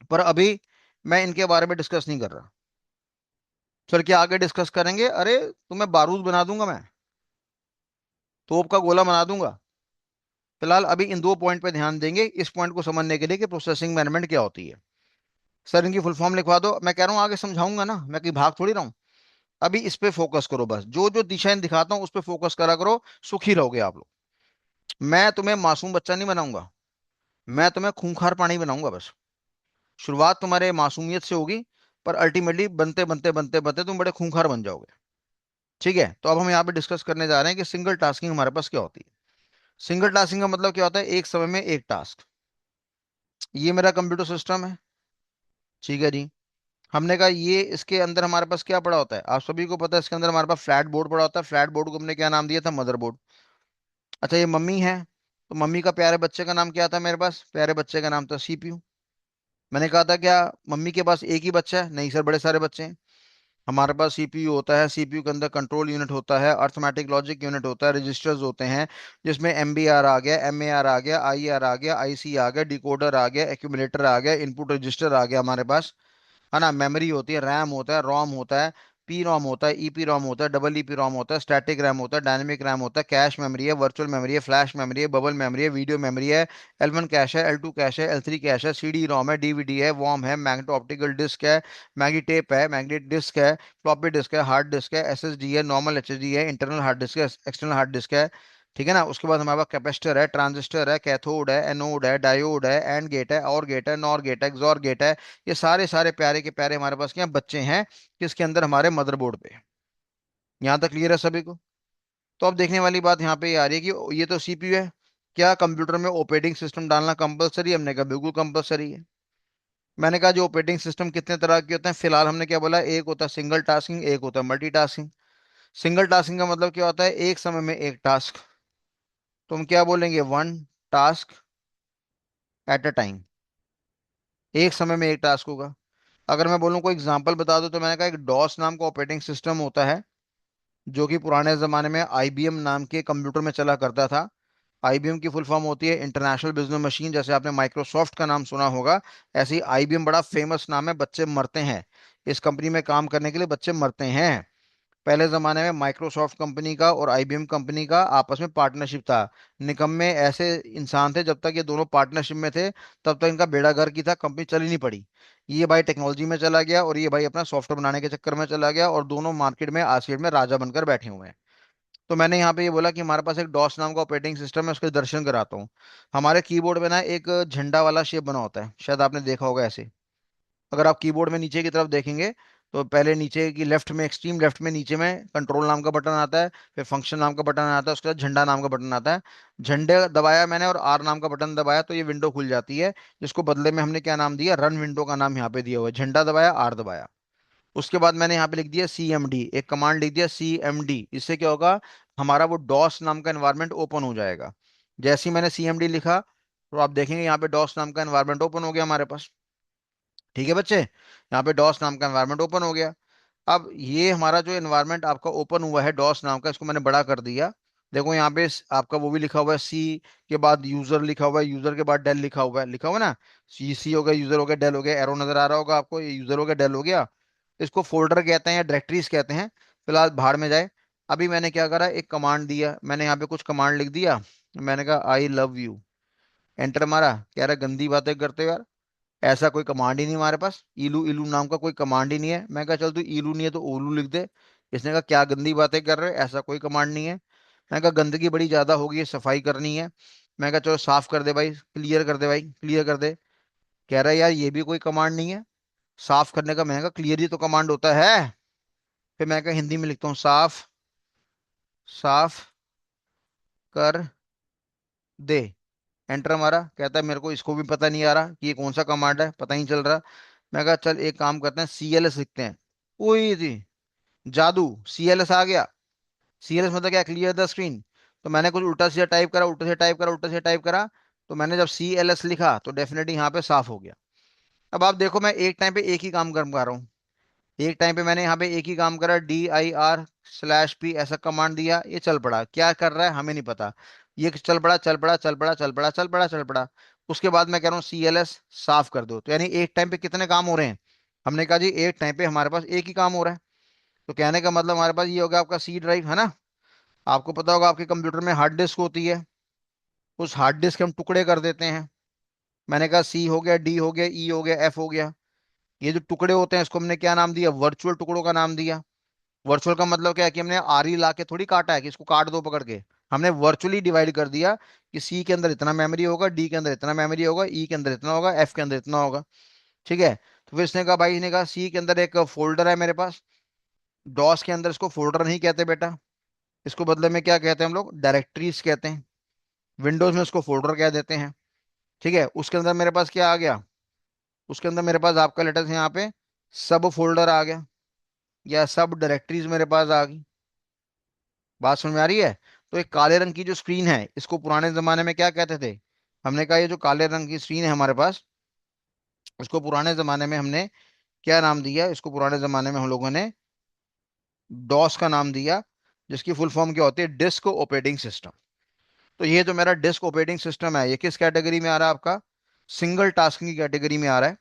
[SPEAKER 1] पर अभी मैं इनके बारे में डिस्कस नहीं कर रहा। सर क्या आगे डिस्कस करेंगे, अरे तुम्हें बारूद बना दूंगा मैं, तोप का गोला बना दूंगा। फिलहाल अभी इन दो पॉइंट पे ध्यान देंगे, इस पॉइंट को समझने के लिए कि प्रोसेसिंग मैनेजमेंट क्या होती है। सर इनकी फुल फॉर्म लिखवा दो, मैं कह रहा हूँ आगे समझाऊंगा ना, मैं कहीं भाग थोड़ी रहा हूँ। अभी इस पे फोकस करो, बस जो जो दिशाएं दिखाता हूँ उस पे फोकस करा करो, सुखी रहोगे आप लोग। मैं तुम्हें मासूम बच्चा नहीं बनाऊंगा, मैं तुम्हें खूंखार प्राणी बनाऊंगा बस। शुरुआत तुम्हारे मासूमियत से होगी, पर अल्टीमेटली बनते बनते बनते बनते तुम बड़े खूंखार बन जाओगे। ठीक है, तो अब हम यहाँ पे डिस्कस करने जा रहे हैं कि सिंगल टास्किंग हमारे पास क्या होती है। सिंगल टास्किंग का मतलब क्या होता है, एक समय में एक टास्क। ये मेरा कंप्यूटर सिस्टम है, ठीक है जी। हमने कहा ये इसके अंदर हमारे पास क्या पड़ा होता है, आप सभी को पता है, इसके अंदर हमारे पास फ्लैट बोर्ड पड़ा होता है। फ्लैट बोर्ड को हमने क्या नाम दिया था, मदरबोर्ड। अच्छा ये मम्मी है, तो मम्मी का प्यारे बच्चे का नाम क्या था मेरे पास, प्यारे बच्चे का नाम था सीपीयू। मैंने कहा था क्या मम्मी के पास एक ही बच्चा है, नहीं सर बड़े सारे बच्चे हैं। हमारे पास सीपीयू होता है, सीपीयू के अंदर कंट्रोल यूनिट होता है, अर्थमेटिक लॉजिक यूनिट होता है, रजिस्टर्स होते हैं, जिसमें एमबीआर आ गया, एमएआर आ गया, आईआर आ गया, आईसी आ गया, डिकोडर आ गया, एक्यूमुलेटर आ गया, इनपुट रजिस्टर आ गया हमारे पास, है ना। मेमोरी होती है, रैम होता है, रोम होता है, पी रोम होता है, ईपी रोम होता है, डबल ईपी रोम होता है, स्टैटिक रैम होता है, डायनेमिक रैम होता है, कैश मेमोरी है, वर्चुअल मेमोरी है, फ्लैश मेमोरी है, बबल मेमोरी है, वीडियो मेमोरी है, L1 कैश है, L2 कैश है, L3 कैश है, सीडी रोम है, डीवीडी है, वॉम है, मैग्नेटो ऑप्टिकल डिस्क है, मैगी टेप है, मैग्नेट डिस्क है, फ्लॉपी डिस्क है, हार्ड डिस्क है, एसएसडी है, नॉर्मल एचएसडी है, इंटरनल हार्ड डिस्क है, एक्सटर्नल हार्ड डिस्क है। ठीक है ना। उसके बाद हमारे पास कैपेसिटर है, ट्रांजिस्टर है, कैथोड है, एनोड है, डायोड है, एंड गेट है, और गेट है, नॉर गेट है, एक्सॉर गेट है। ये सारे सारे प्यारे के प्यारे हमारे पास क्या बच्चे हैं, किसके अंदर, हमारे मदरबोर्ड पे। यहाँ तक क्लियर है सभी को। तो अब देखने वाली बात यहाँ पे ये आ रही है कि ये तो सीपीयू है, क्या कंप्यूटर में ऑपरेटिंग सिस्टम डालना कंपलसरी है, हमने कहा बिल्कुल कंपलसरी है। मैंने कहा जो ऑपरेटिंग सिस्टम कितने तरह के होते हैं, फिलहाल हमने क्या बोला, एक होता है सिंगल टास्किंग, एक होता है मल्टीटास्किंग। सिंगल टास्किंग का मतलब क्या होता है, एक समय में एक टास्क। तो हम क्या बोलेंगे, one task at a time, एक समय में एक टास्क होगा। अगर मैं बोलूँ कोई एग्जांपल बता दो, तो मैंने कहा एक डॉस नाम का ऑपरेटिंग सिस्टम होता है, जो कि पुराने ज़माने में आईबीएम नाम के कंप्यूटर में चला करता था। आईबीएम की फुल फॉर्म होती है इंटरनेशनल बिजनेस मशीन, जैसे आपने माइक्रोसॉफ्ट का नाम सुना होगा, ऐसे ही आईबीएम बड़ा फेमस नाम है, बच्चे मरते हैं इस कंपनी में काम करने के लिए, बच्चे मरते हैं। पहले ज़माने में माइक्रोसॉफ्ट कंपनी का और आईबीएम कंपनी का आपस में पार्टनरशिप था। निकम्मे ऐसे इंसान थे, जब तक ये दोनों पार्टनरशिप में थे तब तक इनका बेड़ा गर्क ही था, कंपनी चल ही नहीं पड़ी। ये भाई टेक्नोलॉजी में चला गया और ये भाई अपना सॉफ्टवेयर बनाने के चक्कर में चला गया, और दोनों मार्केट में आज की डेट में राजा बनकर बैठे हुए हैं। तो मैंने यहाँ पे ये बोला कि हमारे पास एक डॉस नाम का ऑपरेटिंग सिस्टम है, उसके दर्शन कराता हूँ। हमारे कीबोर्ड में ना एक झंडा वाला शेप बना होता है, शायद आपने देखा होगा ऐसे। अगर आप कीबोर्ड में नीचे की तरफ देखेंगे तो पहले नीचे की लेफ्ट में, एक्सट्रीम लेफ्ट में नीचे में कंट्रोल नाम का बटन आता है, फिर फंक्शन नाम का बटन आता है, उसके बाद झंडा नाम का बटन आता है। झंडे दबाया मैंने और आर नाम का बटन दबाया तो ये विंडो खुल जाती है, जिसको बदले में हमने क्या नाम दिया, रन विंडो का नाम यहाँ पे दिया हुआ है। झंडा दबाया, आर दबाया। उसके बाद मैंने यहाँ पे लिख दिया सी एम डी, एक कमांड लिख दिया सी एम डी। इससे क्या होगा, हमारा वो डॉस नाम का एनवायरनमेंट ओपन हो जाएगा। जैसे ही मैंने सी एम डी लिखा तो आप देखेंगे यहाँ पे डॉस नाम का एनवायरनमेंट ओपन हो गया हमारे पास। ठीक है बच्चे, यहाँ पे डॉस नाम का एनवायरनमेंट ओपन हो गया। अब ये हमारा जो एनवायरनमेंट आपका ओपन हुआ है डॉस नाम का, इसको मैंने बड़ा कर दिया। देखो यहाँ पे आपका वो भी लिखा हुआ है, सी के बाद यूजर लिखा हुआ है, यूजर के बाद डेल लिखा हुआ है, लिखा हुआ है ना। सी हो गया, यूजर हो गया, डेल हो गया, एरो नजर आ रहा होगा आपको, ये यूजर हो गया, डेल हो गया। इसको फोल्डर कहते हैं या डायरेक्टरीज कहते हैं। फिलहाल भाड़ में जाए। अभी मैंने क्या करा, एक कमांड दिया, मैंने यहाँ पे कुछ कमांड लिख दिया। मैंने कहा आई लव यू, एंटर मारा। कह रहा गंदी बातें करते हो यार, ऐसा कोई कमांड ही नहीं हमारे पास, इलू इलू नाम का कोई कमांड ही नहीं है। मैं कहा चल तू इलू नहीं है तो ओलू लिख दे। इसने कहा क्या गंदी बातें कर रहे हो, ऐसा कोई कमांड नहीं है। मैं कहा गंदगी बड़ी ज्यादा होगी, है सफाई करनी है। मैं कहा चलो साफ कर दे भाई, क्लियर कर दे भाई, क्लियर कर दे। कह रहा है यार ये भी कोई कमांड नहीं है साफ करने का। मैं कहा क्लियर ही तो कमांड होता है। फिर मैं कहा हिंदी में लिखता हूँ, साफ साफ कर दे। एंटर मारा। कहता है मेरे को इसको भी पता नहीं आ रहा कि ये कौन सा कमांड है, पता ही नहीं चल रहा। मैं कहा चल एक काम करते हैं, सी एल एस लिखते हैं। ओए जी, जादू, सी एल एस आ गया। सी एल एस मतलब क्या, क्लियर द स्क्रीन। तो मैंने कुछ उल्टा सीधा टाइप करा, उल्टा से टाइप करा, उल्टा से टाइप करा। तो मैंने जब सी एल एस लिखा तो डेफिनेटली यहाँ पे साफ हो गया। अब आप देखो मैं एक टाइम पे एक ही काम कर पा रहा हूँ। एक टाइम पे मैंने यहाँ पे एक ही काम करा, DIR/P ऐसा कमांड दिया, ये चल पड़ा। क्या कर रहा है हमें नहीं पता, ये चल पड़ा चल पड़ा चल पड़ा चल पड़ा चल पड़ा चल पड़ा। उसके बाद मैं कह रहा हूँ CLS साफ कर दो, तो यानी एक टाइम पे कितने काम हो रहे हैं। हमने कहा जी एक टाइम पे हमारे पास एक ही काम हो रहा है। तो कहने का मतलब हमारे पास ये होगा आपका C ड्राइव, है ना। आपको पता होगा आपके कंप्यूटर में हार्ड डिस्क होती है, उस हार्ड डिस्क के हम टुकड़े कर देते हैं। मैंने कहा C हो गया, D हो गया, E हो गया, F हो गया। ये जो टुकड़े होते हैं इसको हमने क्या नाम दिया, वर्चुअल टुकड़ों का नाम दिया। वर्चुअल का मतलब क्या है कि हमने आरी ला के थोड़ी काटा है कि इसको काट दो पकड़ के। हमने वर्चुअली डिवाइड कर दिया कि सी के अंदर इतना मेमोरी होगा, डी के अंदर इतना मेमोरी होगा, ई के अंदर इतना होगा, एफ के अंदर इतना होगा। ठीक है। तो फिर इसने कहा, भाई ने कहा सी के अंदर एक फोल्डर है मेरे पास, डॉस के अंदर इसको फोल्डर नहीं कहते बेटा, इसको बदले में क्या कहते हैं हम लोग, डायरेक्टरीज कहते हैं। विंडोज में उसको फोल्डर कह देते हैं। ठीक है। उसके अंदर मेरे पास क्या आ गया, उसके अंदर मेरे पास आपका लेटर से यहाँ पे सब फोल्डर आ गया, या सब डायरेक्टरीज मेरे पास आ गई। बात समझ में आ रही है। तो एक काले रंग की जो स्क्रीन है इसको पुराने जमाने में क्या कहते थे। हमने कहा ये जो काले रंग की स्क्रीन है हमारे पास, इसको पुराने जमाने में हमने क्या नाम दिया, इसको पुराने जमाने में हम लोगों ने डॉस का नाम दिया, जिसकी फुल फॉर्म क्या होती है, डिस्क ऑपरेटिंग सिस्टम। तो ये जो मेरा डिस्क ऑपरेटिंग सिस्टम है ये किस कैटेगरी में आ रहा है आपका, सिंगल टास्किंग की कैटेगरी में आ रहा है।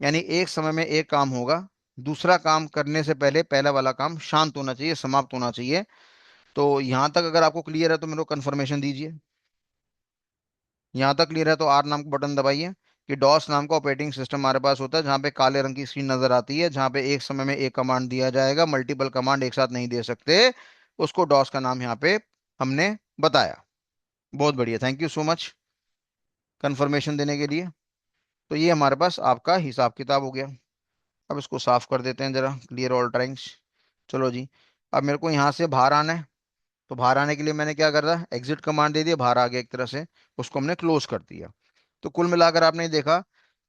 [SPEAKER 1] यानी एक समय में एक काम होगा, दूसरा काम करने से पहले पहला वाला काम शांत होना चाहिए, समाप्त होना चाहिए। तो यहां तक अगर आपको क्लियर है तो मेरे को कंफर्मेशन दीजिए। यहाँ तक क्लियर है तो आर नाम का बटन दबाइए। कि डॉस नाम का ऑपरेटिंग सिस्टम हमारे पास होता है जहाँ पे काले रंग की स्क्रीन नजर आती है, जहाँ पे एक समय में एक कमांड दिया जाएगा, मल्टीपल कमांड एक साथ नहीं दे सकते, उसको डॉस का नाम यहाँ पे हमने बताया। बहुत बढ़िया, thank you so much confirmation देने के लिए। तो ये हमारे पास आपका हिसाब किताब हो गया। अब इसको साफ कर देते हैं जरा, क्लियर ऑल ट्राइंग्स। चलो जी। अब मेरे को यहाँ से बाहर आना है। तो बाहर आने के लिए मैंने क्या कर रहा, एग्जिट कमांड दे दिया, बाहर आ गया एक तरह से। उसको हमने क्लोज कर दिया। तो कुल मिलाकर आपने देखा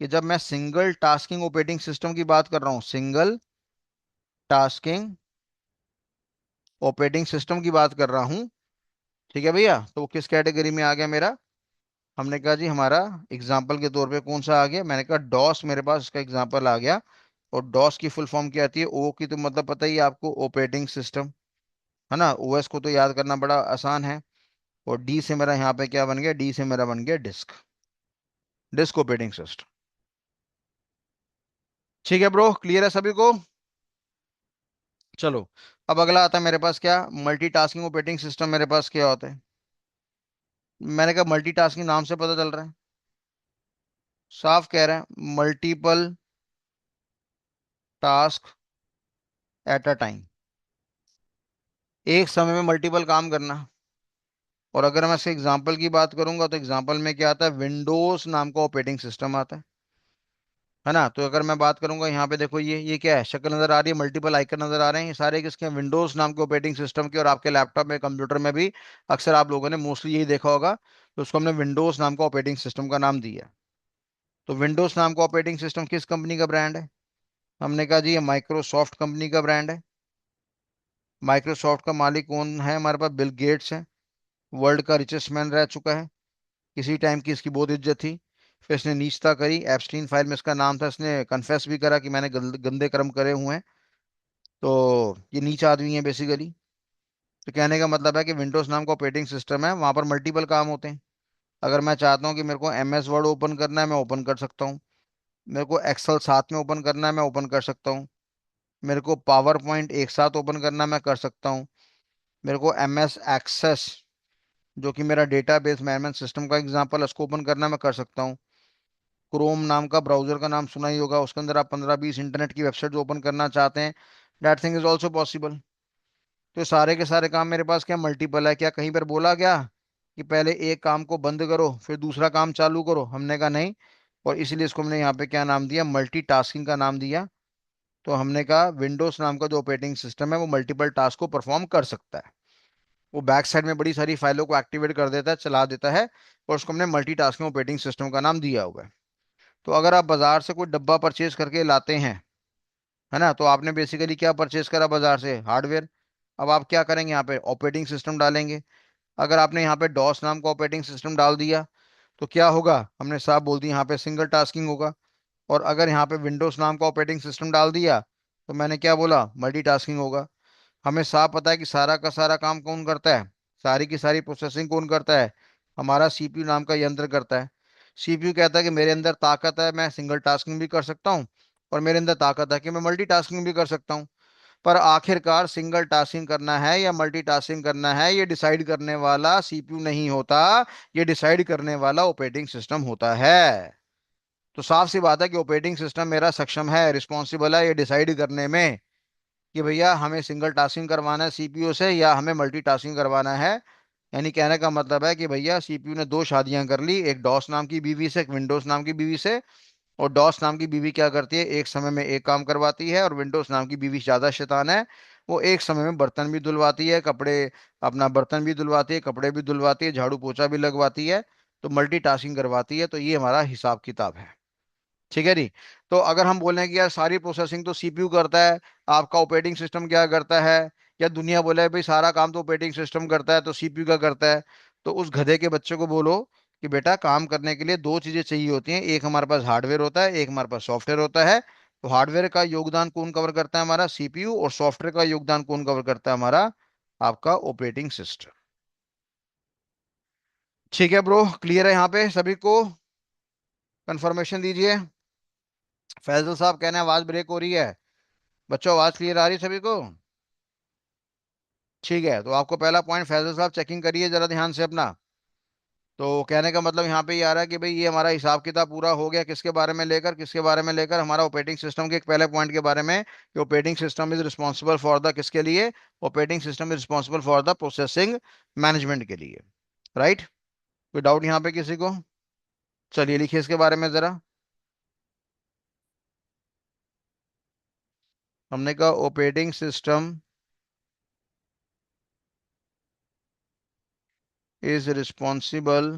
[SPEAKER 1] कि जब मैं सिंगल टास्किंग ऑपरेटिंग सिस्टम की बात कर रहा हूँ, सिंगल टास्किंग ऑपरेटिंग सिस्टम की बात कर रहा हूँ, ठीक है भैया, तो वो किस कैटेगरी में आ गया मेरा। हमने कहा जी हमारा एग्जाम्पल के तौर पे कौन सा आ गया, मैंने कहा डॉस, मेरे पास इसका एग्जाम्पल आ गया। और डॉस की फुल फॉर्म क्या आती है, ओ की तो मतलब पता ही है आपको, ऑपरेटिंग सिस्टम, है ना। ओएस को तो याद करना बड़ा आसान है। और डी से मेरा यहाँ पे क्या बन गया, डी से मेरा बन गया डिस्क, डिस्क ऑपरेटिंग सिस्टम। ठीक है ब्रो, क्लियर है सभी को। चलो। अब अगला आता है मेरे पास क्या, मल्टीटास्किंग ऑपरेटिंग सिस्टम मेरे पास क्या होता है। मैंने कहा मल्टीटास्किंग नाम से पता चल रहा है, साफ कह रहे हैं multiple task at a time, एक समय में मल्टीपल काम करना। और अगर मैं इसके एग्जांपल की बात करूंगा तो एग्जांपल में क्या आता है, विंडोज नाम का ऑपरेटिंग सिस्टम आता है ना। तो अगर मैं बात करूंगा यहाँ पे देखो, ये क्या है, शक्ल नजर आ रही है, मल्टीपल आइकन नजर आ रहे हैं, ये सारे किसके हैं, विंडोज नाम के ऑपरेटिंग सिस्टम के। और आपके लैपटॉप में, कंप्यूटर में भी अक्सर आप लोगों ने मोस्टली यही देखा होगा, तो उसको हमने विंडोज नाम का ऑपरेटिंग सिस्टम का नाम दिया। तो विंडोज नाम का ऑपरेटिंग सिस्टम किस कंपनी का ब्रांड है? हमने कहा जी ये माइक्रोसॉफ्ट कंपनी का ब्रांड है। माइक्रोसॉफ्ट का मालिक कौन है हमारे पास? बिल गेट्स है। वर्ल्ड का रिचेस्ट मैन रह चुका है। किसी टाइम की इसकी बहुत इज्जत थी। फिर इसने नीचता करी, एप्स्टीन फाइल में इसका नाम था, इसने कन्फेस भी करा कि मैंने गंदे कर्म करे हुए हैं। तो ये नीच आदमी है बेसिकली। तो कहने का मतलब है कि विंडोज नाम का ऑपरेटिंग सिस्टम है, वहां पर मल्टीपल काम होते हैं। अगर मैं चाहता हूँ कि मेरे को MS वर्ड ओपन करना है, मैं ओपन कर सकता हूँ। मेरे को एक्सेल साथ में ओपन करना है, मैं ओपन कर सकता हूँ। मेरे को पावर पॉइंट एक साथ ओपन करना है, मैं कर सकता हूँ। मेरे को MS एक्सेस, जो कि मेरा डेटाबेस मैनेजमेंट सिस्टम का एग्जांपल है, उसको ओपन करना है, मैं कर सकता हूँ। क्रोम नाम का ब्राउजर का नाम सुना ही होगा, उसके अंदर आप 15-20 इंटरनेट की वेबसाइट ओपन करना चाहते हैं, that thing is also possible. तो सारे के सारे काम मेरे पास क्या मल्टीपल है? क्या कहीं पर बोला गया कि पहले एक काम को बंद करो फिर दूसरा काम चालू करो? हमने कहा नहीं। और इसीलिए इसको हमने यहाँ पे क्या नाम दिया, मल्टीटास्किंग का नाम दिया। तो हमने कहा विंडोज नाम का जो ऑपरेटिंग सिस्टम है वो मल्टीपल टास्क को परफॉर्म कर सकता है। वो बैक साइड में बड़ी सारी फाइलों को एक्टिवेट कर देता है, चला देता है। और उसको हमने मल्टीटास्किंग ऑपरेटिंग सिस्टम का नाम दिया हुआ है। तो अगर आप बाजार से कोई डब्बा परचेज करके लाते हैं, है ना, तो आपने बेसिकली क्या परचेज करा बाजार से? हार्डवेयर। अब आप क्या करेंगे, यहाँ पे ऑपरेटिंग सिस्टम डालेंगे। अगर आपने यहाँ पे डॉस नाम का ऑपरेटिंग सिस्टम डाल दिया तो क्या होगा? हमने साफ बोल दिया यहाँ पे सिंगल टास्किंग होगा। और अगर यहाँ पे विंडोज नाम का ऑपरेटिंग सिस्टम डाल दिया तो मैंने क्या बोला, मल्टीटास्किंग होगा। हमें साफ पता है कि सारा का सारा काम कौन करता है, सारी की सारी प्रोसेसिंग कौन करता है? हमारा CPU नाम का यंत्र करता है। CPU कहता है कि मेरे अंदर ताकत है, मैं सिंगल टास्किंग भी कर सकता हूँ, और मेरे अंदर ताकत है कि मैं मल्टीटास्किंग भी कर सकता हूँ। पर आखिरकार सिंगल टास्किंग करना है या मल्टीटास्किंग करना है, ये डिसाइड करने वाला CPU नहीं होता, ये डिसाइड करने वाला ऑपरेटिंग सिस्टम होता है। तो साफ सी बात है कि ऑपरेटिंग सिस्टम मेरा सक्षम है, रिस्पॉन्सिबल है ये डिसाइड करने में कि भैया हमें सिंगल टास्किंग करवाना है CPU से या हमें मल्टीटास्किंग करवाना है। यानी कहने का मतलब है कि भैया CPU ने दो शादियां कर ली, एक डॉस नाम की बीवी से, एक विंडोज नाम की बीवी से। और डॉस नाम की बीवी क्या करती है, एक समय में एक काम करवाती है। और विंडोज नाम की बीवी ज्यादा शैतान है, वो एक समय में बर्तन भी धुलवाती है, कपड़े, अपना बर्तन भी धुलवाती है, कपड़े भी धुलवाती है, झाड़ू पोछा भी लगवाती है। तो मल्टीटास्किंग करवाती है। तो ये हमारा हिसाब किताब है। ठीक है जी। तो अगर हम बोलें कि यार सारी प्रोसेसिंग तो CPU करता है, आपका ऑपरेटिंग सिस्टम क्या करता है, या दुनिया बोले भाई सारा काम तो ऑपरेटिंग सिस्टम करता है तो CPU का करता है, तो उस गधे के बच्चे को बोलो कि बेटा काम करने के लिए दो चीजें चाहिए होती हैं, एक हमारे पास हार्डवेयर होता है, एक हमारे पास सॉफ्टवेयर होता है। तो हार्डवेयर का योगदान कौन कवर करता है? हमारा CPU। और सॉफ्टवेयर का योगदान कौन कवर करता है? हमारा आपका ऑपरेटिंग सिस्टम। ठीक है ब्रो, क्लियर है यहाँ पे सभी को? कंफर्मेशन दीजिए। फैजल साहब कहना है आवाज ब्रेक हो रही है। बच्चों आवाज क्लियर आ रही है सभी को? ठीक है, तो आपको पहला पॉइंट फैजल साहब चेकिंग करिए जरा ध्यान से अपना। तो कहने का मतलब यहाँ पे ये आ रहा है कि भाई ये हमारा हिसाब किताब पूरा हो गया, किसके बारे में लेकर, किसके बारे में लेकर, हमारा ऑपरेटिंग सिस्टम के एक पहले पॉइंट के बारे में कि operating system is responsible for the, किसके लिए? Operating system is responsible for the processing management के लिए। राइट? कोई डाउट यहाँ पे किसी को? चलिए लिखिए इसके बारे में जरा। हमने कहा operating system is responsible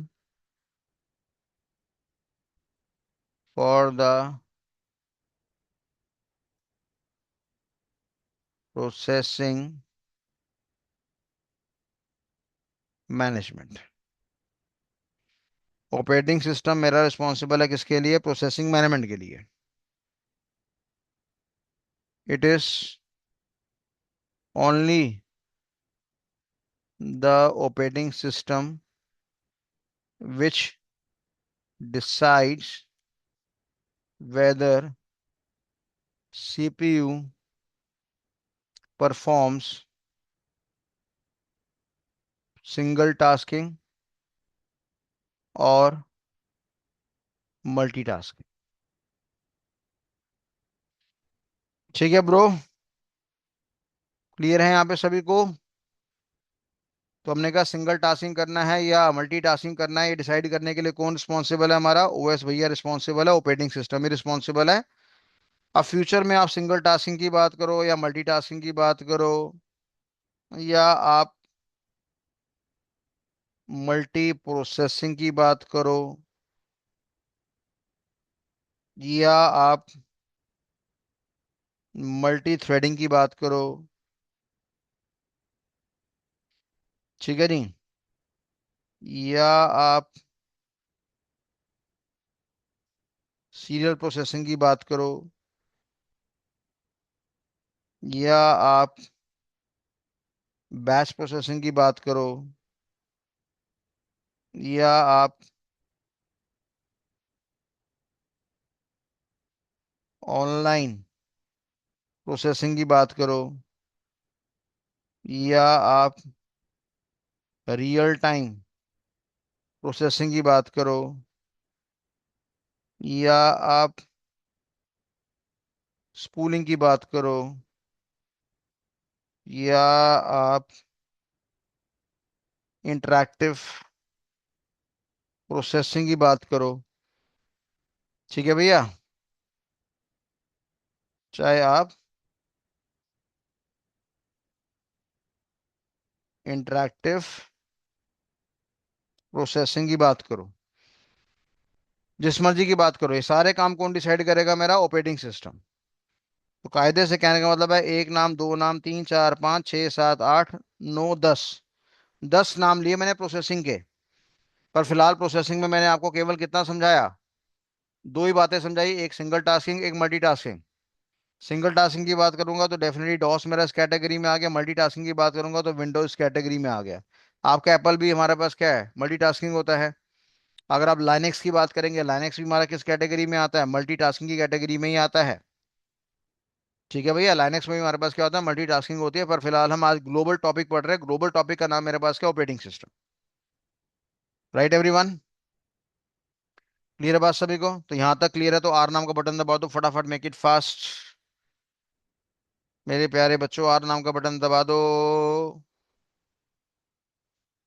[SPEAKER 1] for the processing management. Operating system मेरा रिस्पॉन्सिबल है किसके लिए? प्रोसेसिंग मैनेजमेंट के लिए। It is only the operating system which decides whether CPU performs single tasking और मल्टीटास्किंग। ठीक है ब्रो। क्लियर है यहाँ पे सभी को? तो हमने कहा सिंगल टास्किंग करना है या मल्टी टास्किंग करना है, ये डिसाइड करने के लिए कौन रिस्पॉन्सिबल है? हमारा ओएस भैया रिस्पॉन्सिबल है, ऑपरेटिंग सिस्टम ही रिस्पॉन्सिबल है। अब फ्यूचर में आप सिंगल टास्किंग की बात करो या मल्टी टास्किंग की बात करो, या आप मल्टी प्रोसेसिंग की बात करो, या आप मल्टी थ्रेडिंग की बात करो, ठीक है नहीं, या आप सीरियल प्रोसेसिंग की बात करो, या आप बैच प्रोसेसिंग की बात करो, या आप ऑनलाइन प्रोसेसिंग की बात करो, या आप रियल टाइम प्रोसेसिंग की बात करो, या आप स्पूलिंग की बात करो, या आप इंटरैक्टिव प्रोसेसिंग की बात करो, ठीक है भैया। चाहे आप इंटरैक्टिव प्रोसेसिंग की बात करो, जिस मर्जी की बात करो, ये सारे काम कौन डिसाइड करेगा? मेरा ऑपरेटिंग सिस्टम। तो कायदे से कहने का मतलब है, एक नाम, दो नाम, तीन, चार, पाँच, छः, सात, आठ, नौ, 10। 10 नाम लिए मैंने प्रोसेसिंग के। पर फिलहाल प्रोसेसिंग में मैंने आपको केवल कितना समझाया? दो ही बातें समझाई, एक सिंगल टास्किंग, एक मल्टी टास्किंग। सिंगल टास्किंग की बात करूंगा तो डेफिनेटली डॉस मेरा इस कैटेगरी में आ गया, मल्टी टास्किंग की बात करूंगा तो विंडोज इस कैटेगरी में आ गया। आपका एप्पल भी हमारे पास क्या है? मल्टी टास्किंग होता है। अगर आप लाइनेक्स की बात करेंगे, लाइनेक्स भी हमारा किस कैटेगरी में आता है? मल्टी टास्किंग की कैटेगरी में ही आता है। ठीक है भैया, लाइनेक्स में भी हमारे पास क्या होता है? मल्टी टास्किंग होती है। पर फिलहाल हम आज ग्लोबल टॉपिक पढ़ रहे हैं, ग्लोबल टॉपिक का नाम मेरे पास क्या? Operating system. Right everyone? Clear है बात सभी को? तो यहां तक क्लियर है तो आर नाम का बटन दबा दो फटाफट, मेक इट फास्ट। मेरे प्यारे बच्चों, आर नाम का बटन दबा दो।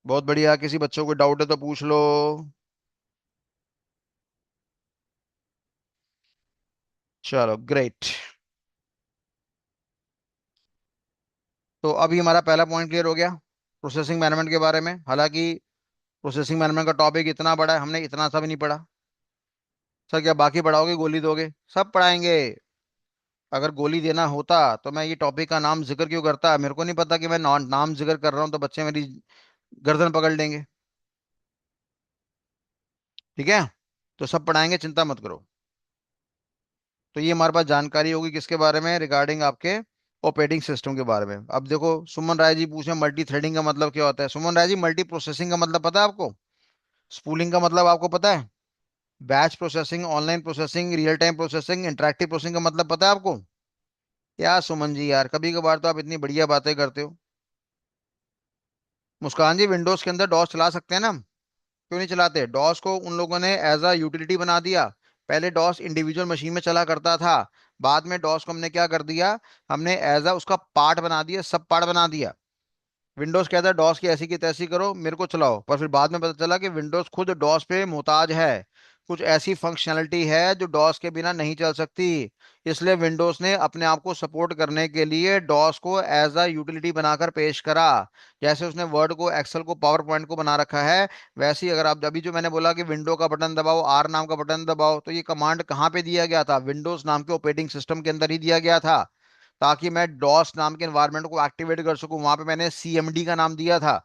[SPEAKER 1] बहुत बढ़िया। किसी बच्चों को डाउट है तो पूछ लो। चलो ग्रेट। तो अभी हमारा पहला पॉइंट क्लियर हो गया प्रोसेसिंग मैनेजमेंट के बारे में। हालांकि प्रोसेसिंग मैनेजमेंट का टॉपिक इतना बड़ा है, हमने इतना सा भी नहीं पढ़ा। सर क्या बाकी पढ़ाओगे, गोली दोगे? सब पढ़ाएंगे। अगर गोली देना होता तो मैं ये टॉपिक का नाम जिक्र क्यों करता? मेरे को नहीं पता कि मैं नाम जिक्र कर रहा हूँ तो बच्चे मेरी गर्दन पकड़ लेंगे। ठीक है, तो सब पढ़ाएंगे, चिंता मत करो। तो ये हमारे पास जानकारी होगी किसके बारे में? रिगार्डिंग आपके ऑपरेटिंग सिस्टम के बारे में। अब देखो, सुमन राय जी पूछे मल्टी थ्रेडिंग का मतलब क्या होता है? सुमन राय जी, मल्टी प्रोसेसिंग का मतलब पता है आपको? स्पूलिंग का मतलब आपको पता है? Batch processing, online processing, real time processing, interactive processing का मतलब पता है आपको? यार सुमन जी, यार कभी कभार तो आप इतनी बढ़िया बातें करते हो। मुस्कान जी, विंडोज के अंदर डॉस चला सकते हैं ना? क्यों नहीं चलाते? डॉस को उन लोगों ने एज अ यूटिलिटी बना दिया। पहले डॉस इंडिविजुअल मशीन में चला करता था। बाद में डॉस को हमने क्या कर दिया? हमने एज अ उसका पार्ट बना दिया, सब पार्ट बना दिया। विंडोज कहता है डॉस की ऐसी की तैसी करो, मेरे को चलाओ। पर फिर बाद में पता चला कि विंडोज खुद डॉस पे मोहताज है। कुछ ऐसी फंक्शनैलिटी है जो डॉस के बिना नहीं चल सकती। इसलिए विंडोज ने अपने आप को सपोर्ट करने के लिए डॉस को एज अ यूटिलिटी बनाकर पेश करा। जैसे उसने वर्ड को, एक्सेल को, पावर पॉइंट को बना रखा है, वैसे ही अगर आप अभी जो मैंने बोला कि विंडो का बटन दबाओ, आर नाम का बटन दबाओ, तो ये कमांड कहाँ पे दिया गया था? विंडोज नाम के ऑपरेटिंग सिस्टम के अंदर ही दिया गया था, ताकि मैं डॉस नाम के एनवायरनमेंट को एक्टिवेट कर सकूं। वहां पे मैंने सीएमडी का नाम दिया था।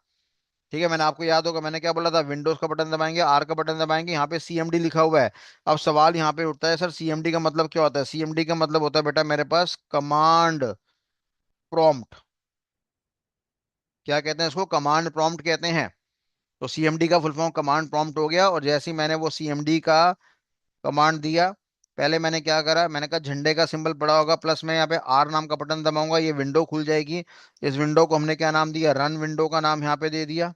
[SPEAKER 1] ठीक है, मैंने आपको याद होगा मैंने क्या बोला था? विंडोज का बटन दबाएंगे, आर का बटन दबाएंगे, यहाँ पे सीएमडी लिखा हुआ है। अब सवाल यहाँ पे उठता है, सर सीएमडी का मतलब क्या होता है? सीएमडी का मतलब होता है बेटा मेरे पास कमांड प्रॉम्प्ट। क्या कहते हैं इसको? कमांड प्रॉम्प्ट कहते हैं। तो सीएमडी का फुल फॉर्म कमांड प्रॉम्प्ट हो गया। और जैसे ही मैंने वो सीएमडी का कमांड दिया, पहले मैंने क्या करा? मैंने कहा झंडे का सिंबल पड़ा होगा, प्लस मैं यहाँ पे आर नाम का बटन दबाऊंगा, ये विंडो खुल जाएगी। इस विंडो को हमने क्या नाम दिया? रन विंडो का नाम यहाँ पे दे दिया।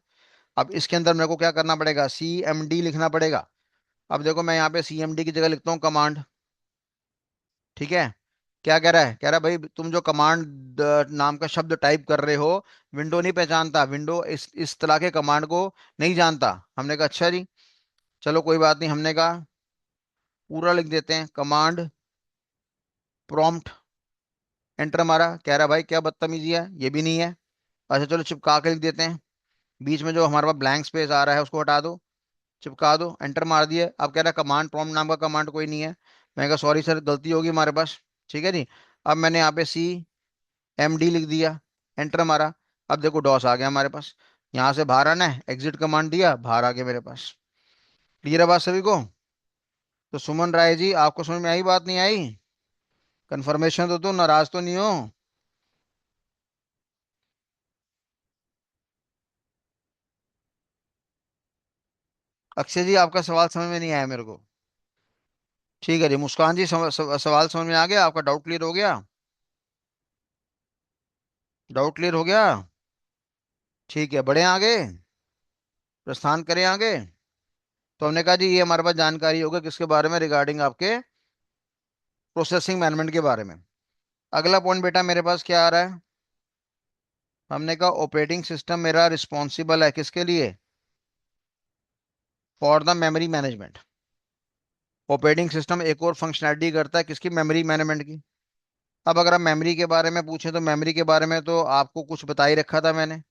[SPEAKER 1] अब इसके अंदर मेरे को क्या करना पड़ेगा? सी एम डी लिखना पड़ेगा। अब देखो, मैं यहाँ पे सी एम डी की जगह लिखता हूँ कमांड। ठीक है, क्या कह रहा है? कह रहा है भाई तुम जो कमांड नाम का शब्द टाइप कर रहे हो, विंडो नहीं पहचानता, विंडो इस तरह के कमांड को नहीं जानता। हमने कहा अच्छा जी, चलो कोई बात नहीं। हमने कहा पूरा लिख देते हैं, कमांड प्रॉम्प्ट, एंटर मारा। कह रहा है भाई क्या बदतमीजी है, ये भी नहीं है। अच्छा चलो चिपका के लिख देते हैं, बीच में जो हमारे पास ब्लैंक स्पेस आ रहा है उसको हटा दो, चिपका दो, एंटर मार दिए। अब कह रहा है कमांड प्रॉम्प्ट नाम का कमांड कोई नहीं है। मैंने कहा सॉरी सर, गलती होगी हमारे पास। ठीक है जी। अब मैंने यहाँ पे CMD लिख दिया, एंटर मारा। अब देखो डॉस आ गया हमारे पास। यहाँ से बाहर आना है, एग्जिट कमांड दिया, बाहर आ गया मेरे पास। क्लियर है बात सभी को? तो सुमन राय जी, आपको समझ में आई बात नहीं आई? कंफर्मेशन तो नाराज तो नहीं हो? अक्षय जी आपका सवाल समझ में नहीं आया मेरे को। ठीक है जी। मुस्कान जी सवाल समझ में आ गया आपका? डाउट क्लियर हो गया? डाउट क्लियर हो गया? ठीक है, बढ़े आगे, प्रस्थान करें आगे। तो हमने कहा जी ये हमारे पास जानकारी होगी किसके बारे में, रिगार्डिंग आपके प्रोसेसिंग मैनेजमेंट के बारे में। अगला पॉइंट बेटा मेरे पास क्या आ रहा है? हमने कहा ऑपरेटिंग सिस्टम मेरा रिस्पॉन्सिबल है किसके लिए? For the memory management. Operating system एक और फंक्शनैलिटी करता है किसकी? मेमोरी मैनेजमेंट की। अब अगर आप मेमोरी के बारे में पूछें तो मेमोरी के बारे में तो आपको कुछ बता ही रखा था मैंने।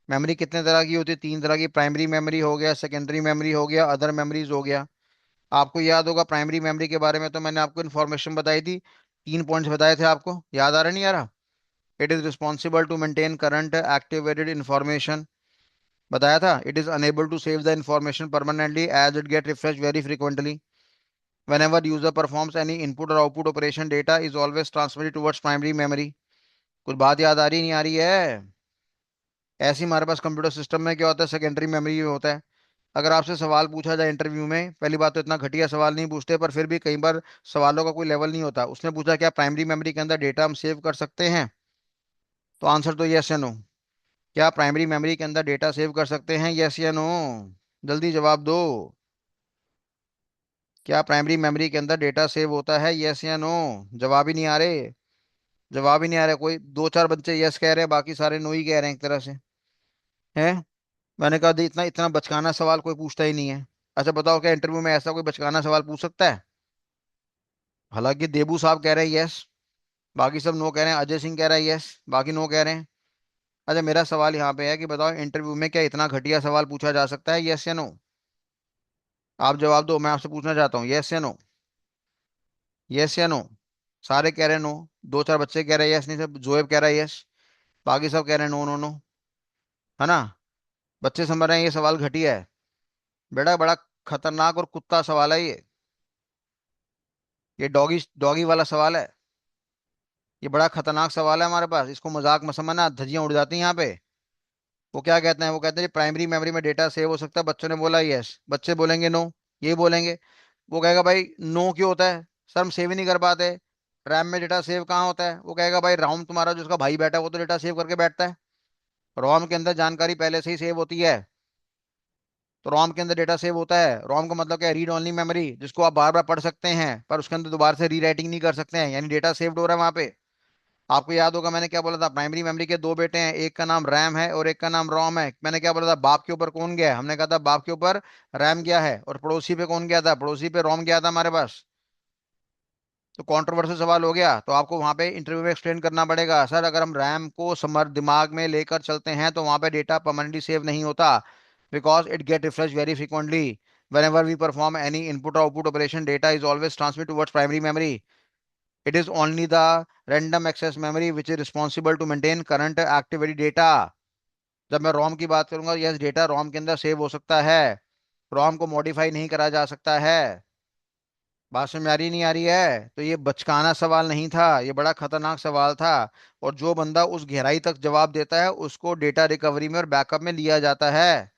[SPEAKER 1] मेमोरी कितने तरह की होती है? तीन तरह की। प्राइमरी मेमोरी हो गया, सेकेंडरी मेमोरी हो गया, अदर मेमोरीज हो गया। आपको याद होगा प्राइमरी मेमोरी के बारे में तो मैंने आपको इन्फॉर्मेशन बताई थी, 3 पॉइंट्स बताए थे आपको, याद आ रहा नहीं आ रहा? It is responsible to maintain current activated information, बताया था। It is unable to save the information permanently as it get refresh very frequently. whenever user performs any input or output operation, data is always transmitted towards primary memory। कुछ बात याद आ रही नहीं आ रही है? ऐसे ही हमारे पास कंप्यूटर सिस्टम में क्या होता है, सेकेंडरी मेमोरी में होता है। अगर आपसे सवाल पूछा जाए इंटरव्यू में, पहली बात तो इतना घटिया सवाल नहीं पूछते, पर फिर भी कई बार सवालों का कोई लेवल नहीं होता। उसने पूछा क्या प्राइमरी मेमोरी के अंदर डेटा हम सेव कर सकते हैं? तो आंसर तो यस या नो। क्या प्राइमरी मेमोरी के अंदर डेटा सेव कर सकते हैं, यस या नो? जल्दी जवाब दो। क्या प्राइमरी मेमोरी के अंदर डेटा सेव होता है, यस या नो? जवाब ही नहीं आ रहे। जवाब ही नहीं आ रहा। कोई दो चार बच्चे यस कह रहे हैं, बाकी सारे नो ही कह रहे हैं एक तरह से। है। मैंने कहा इतना इतना बचकाना सवाल कोई पूछता ही नहीं है। अच्छा बताओ, क्या इंटरव्यू में ऐसा कोई बचकाना सवाल पूछ सकता है? हालांकि देबू साहब कह रहे हैं यस, बाकी सब नो कह रहे हैं। अजय सिंह कह रहा है यस, बाकी नो कह रहे हैं। अच्छा मेरा सवाल यहाँ पे है कि बताओ इंटरव्यू में क्या इतना घटिया सवाल पूछा जा सकता है, यस या नो? आप जवाब दो, मैं आपसे पूछना चाहता हूँ, यस या नो? यस या नो? सारे कह रहे हैं नो। दो चार बच्चे कह रहे हैं यस, नहीं सब जोएब कह रहा है यस, बाकी सब कह रहे हैं नो नो नो। है ना? बच्चे समझ रहे हैं ये सवाल घटिया है। बेटा बड़ा खतरनाक और कुत्ता सवाल है ये डॉगी डॉगी वाला सवाल है। ये बड़ा खतरनाक सवाल है हमारे पास, इसको मजाक मत समझना, धज्जियां उड़ जाती हैं यहाँ पे। वो क्या कहते हैं? वो कहते हैं प्राइमरी मेमोरी में डेटा सेव हो सकता है। बच्चों ने बोला यस, बच्चे बोलेंगे नो, यही बोलेंगे। वो कहेगा भाई नो क्यों होता है सर, हम सेव ही नहीं कर पाते। रैम में डेटा सेव कहाँ होता है? वो कहेगा भाई राउंड तुम्हारा जो उसका भाई बैठा है वो तो डेटा सेव करके बैठता है। रोम के अंदर जानकारी पहले से ही सेव होती है। तो रोम के अंदर डेटा सेव होता है। रोम का मतलब क्या है? रीड ओनली मेमोरी, जिसको आप बार बार पढ़ सकते हैं पर उसके अंदर दोबारा से रीराइटिंग नहीं कर सकते हैं, यानी डेटा सेव्ड हो रहा है वहां पे। आपको याद होगा मैंने क्या बोला था, प्राइमरी मेमोरी के दो बेटे हैं, एक का नाम रैम है और एक का नाम रोम है। मैंने क्या बोला था, बाप के ऊपर कौन गया है? हमने कहा था बाप के ऊपर रैम गया है, और पड़ोसी पे कौन गया था? पड़ोसी पे रोम गया था हमारे पास। तो कंट्रोवर्शियल सवाल हो गया, तो आपको वहां पे इंटरव्यू में एक्सप्लेन करना पड़ेगा सर, अगर हम रैम को समर दिमाग में लेकर चलते हैं तो वहां पे डेटा परमानेंटली सेव नहीं होता, because it get refresh very frequently. whenever we perform any input or output operation, data is always transmitted towards primary memory। it is only the random access memory which is responsible to maintain current activity data। जब मैं रोम की बात करूंगा, yes data रोम के अंदर save हो सकता है, रोम को मॉडिफाई नहीं करा जा सकता है। बात समझ में आ रही नहीं आ रही है? तो ये बचकाना सवाल नहीं था, ये बड़ा खतरनाक सवाल था। और जो बंदा उस गहराई तक जवाब देता है उसको डेटा रिकवरी में और बैकअप में लिया जाता है।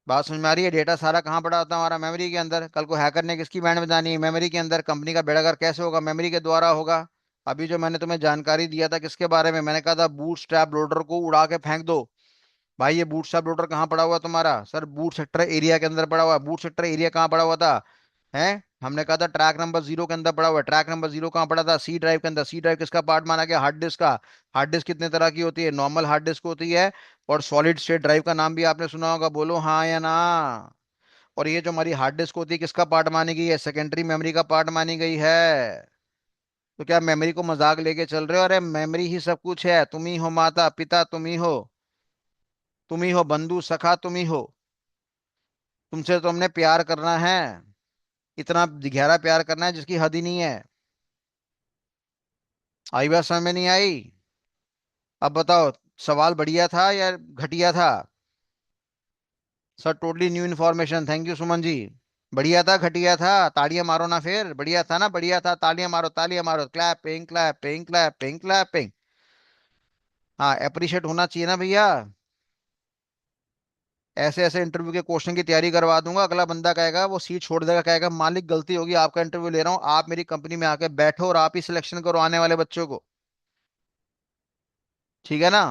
[SPEAKER 1] बात समझ में आ रही है? डेटा सारा कहाँ पड़ा होता है? हमारा मेमोरी के अंदर। कल को हैकर ने किसकी बैंड बजानी है? मेमोरी के अंदर। कंपनी का बेड़ागर कैसे होगा? मेमोरी के द्वारा होगा। अभी जो मैंने तुम्हें जानकारी दिया था किसके बारे में, मैंने कहा था बूट स्ट्रैप लोडर को उड़ा के फेंक दो। भाई ये बूट स्ट्रैप लोडर कहाँ पड़ा हुआ है तुम्हारा? सर बूट सेक्टर एरिया के अंदर पड़ा हुआ है। बूट सेक्टर एरिया कहाँ पड़ा हुआ था? है? हमने कहा था ट्रैक नंबर 0 के अंदर पड़ा हुआ है। ट्रैक नंबर 0 कहाँ पड़ा था? सी ड्राइव के अंदर। सी ड्राइव किसका पार्ट माना गया? हार्ड डिस्क का। हार्ड डिस्क कितने तरह की होती है? नॉर्मल हार्ड डिस्क होती है, और सॉलिड स्टेट ड्राइव का नाम भी आपने सुना होगा, बोलो हाँ या ना। और ये जो हमारी हार्ड डिस्क होती है किसका पार्ट मानी गई है? सेकेंडरी मेमोरी का पार्ट मानी गई है। तो क्या मेमोरी को मजाक लेके चल रहे हो? अरे मेमोरी ही सब कुछ है। तुम ही हो माता पिता, तुम ही हो, तुम ही हो बंधु सखा, तुम ही हो। तुमसे तो हमने प्यार करना है, इतना गहरा प्यार करना है जिसकी हद ही नहीं है। आई बात समझ में नहीं आई? अब बताओ, सवाल बढ़िया था या घटिया था? Sir totally new information, thank you Suman ji. बढ़िया था घटिया था? ताड़ियां मारो ना फिर। बढ़िया था ना? बढ़िया था, तालियां मारो, तालियां मारो, क्लैपिंग क्लैपिंग क्लैपिंग क्लैपिंग। हाँ, अप्रिशिएट होना चाहिए ना भैया। ऐसे ऐसे इंटरव्यू के क्वेश्चन की तैयारी करवा दूंगा, अगला बंदा कहेगा, वो सीट छोड़ देगा, कहेगा मालिक गलती होगी, आपका इंटरव्यू ले रहा हूँ, आप मेरी कंपनी में आके बैठो और आप ही सिलेक्शन करो आने वाले बच्चों को। ठीक है ना?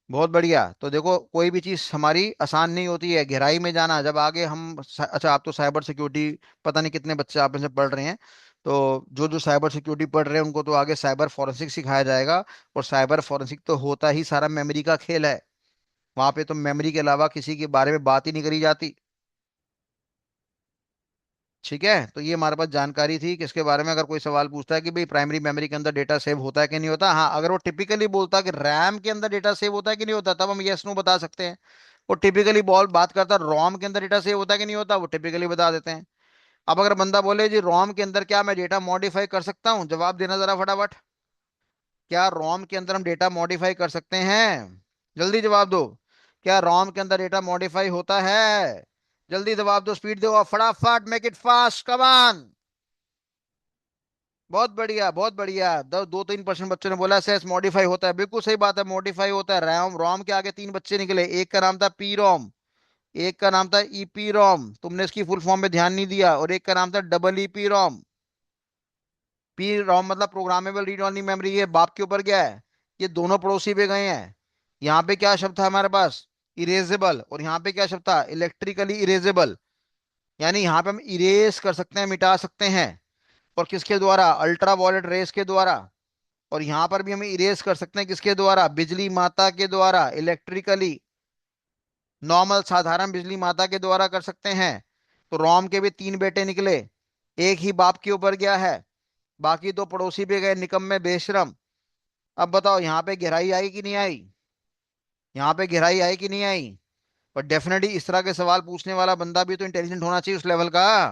[SPEAKER 1] बहुत बढ़िया। तो देखो, कोई भी चीज हमारी आसान नहीं होती है, गहराई में जाना। जब आगे हम अच्छा, आप तो साइबर सिक्योरिटी, पता नहीं कितने बच्चे आप में से पढ़ रहे हैं, तो जो जो साइबर सिक्योरिटी पढ़ रहे हैं उनको तो आगे साइबर फॉरेंसिक सिखाया जाएगा। और साइबर फॉरेंसिक तो होता ही सारा मेमोरी का खेल है। वहां पे तो मेमोरी के अलावा किसी के बारे में बात ही नहीं करी जाती। ठीक है, तो ये हमारे पास जानकारी थी कि इसके बारे में अगर कोई सवाल पूछता है कि भाई प्राइमरी मेमोरी के अंदर डेटा सेव होता है कि नहीं होता, हाँ अगर वो टिपिकली बोलता कि रैम के अंदर डेटा सेव होता है कि नहीं होता, तब हम यस नो बता सकते हैं। वो टिपिकली बॉल बात करता रोम के अंदर डेटा सेव होता है कि नहीं होता, वो टिपिकली बता देते हैं। अब अगर बंदा बोले जी रोम के अंदर क्या मैं डेटा मॉडिफाई कर सकता हूँ, जवाब देना जरा फटाफट। क्या रोम के अंदर हम डेटा मॉडिफाई कर सकते हैं? जल्दी जवाब दो। क्या रोम के अंदर डेटा मॉडिफाई होता है? जल्दी जवाब दो, स्पीड दो, फटाफट, make it fast, come on. बहुत बढ़िया, बहुत बढ़िया। 2-3% बच्चों ने बोला सेस मॉडिफाई होता है, बिल्कुल सही बात है, मॉडिफाई होता है। रैम रोम के आगे तीन बच्चे निकले, एक का नाम था पी रोम, एक का नाम था ईपी रोम, तुमने इसकी फुल फॉर्म में ध्यान नहीं दिया, और एक का नाम था डबल ईपी रोम। पी रोम मतलब प्रोग्रामेबल रीड ओनली मेमोरी, ये बाप के ऊपर गया है, ये दोनों पड़ोसी पे गए हैं। यहाँ पे क्या शब्द था हमारे पास? इरेजेबल। और यहाँ पे क्या शब्द था? Electrically erasable. यानी यहाँ पे हम इरेज कर सकते हैं, मिटा सकते हैं। और किसके द्वारा? अल्ट्रा वायलेट रेस के द्वारा। और यहां पर भी हम इरेज कर सकते हैं, किसके द्वारा? बिजली माता के द्वारा, इलेक्ट्रिकली। नॉर्मल साधारण बिजली माता के द्वारा कर सकते हैं। तो रोम के भी तीन बेटे निकले, एक ही बाप के ऊपर गया है, बाकी दो पड़ोसी पे गए, निकम्मे बेशरम। अब बताओ यहाँ पे गहराई आई कि नहीं आई? यहाँ पे गहराई आई कि नहीं आई? पर डेफिनेटली इस तरह के सवाल पूछने वाला बंदा भी तो इंटेलिजेंट होना चाहिए उस लेवल का,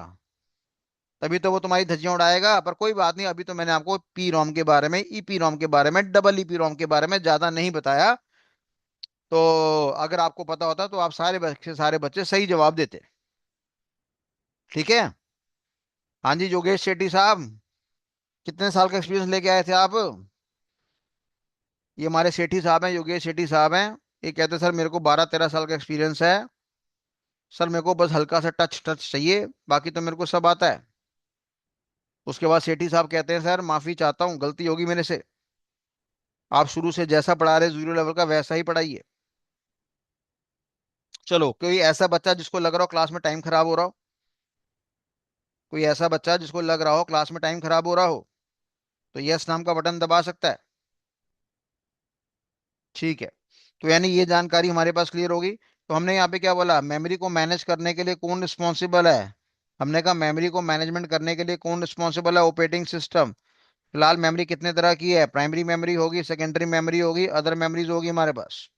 [SPEAKER 1] तभी तो वो तुम्हारी धज्जियां उड़ाएगा। पर कोई बात नहीं, अभी तो मैंने आपको पी रोम के बारे में, ईपी रोम के बारे में, डबल ईपी रोम के बारे में ज्यादा नहीं बताया। तो अगर आपको पता होता तो आप सारे बच्चे सही जवाब देते। ठीक है। हाँ जी योगेश शेट्टी साहब, कितने साल का एक्सपीरियंस लेके आए थे आप? ये हमारे सेठी साहब हैं, योगेश शेट्टी साहब हैं। ये कहते हैं सर मेरे को 12-13 साल का एक्सपीरियंस है, सर मेरे को बस हल्का सा टच टच चाहिए, बाकी तो मेरे को सब आता है। उसके बाद सेठी साहब कहते हैं सर माफी चाहता हूँ, गलती होगी मेरे से, आप शुरू से जैसा पढ़ा रहे 0 लेवल का वैसा ही पढ़ाइए। चलो, कोई ऐसा बच्चा जिसको लग रहा हो क्लास में टाइम खराब हो रहा हो? कोई ऐसा बच्चा जिसको लग रहा हो क्लास में टाइम खराब हो रहा हो, तो यस नाम का बटन दबा सकता है। ठीक है, तो यानी ये जानकारी हमारे पास क्लियर होगी। तो हमने यहाँ पे क्या बोला? मेमोरी को मैनेज करने के लिए कौन रिस्पॉन्सिबल है? हमने कहा मेमोरी को मैनेजमेंट करने के लिए कौन रिस्पॉन्सिबल है? Operating system. फिलहाल मेमोरी कितने तरह की है? प्राइमरी मेमोरी होगी, सेकेंडरी मेमोरी होगी, अदर मेमोरीज होगी हमारे पास।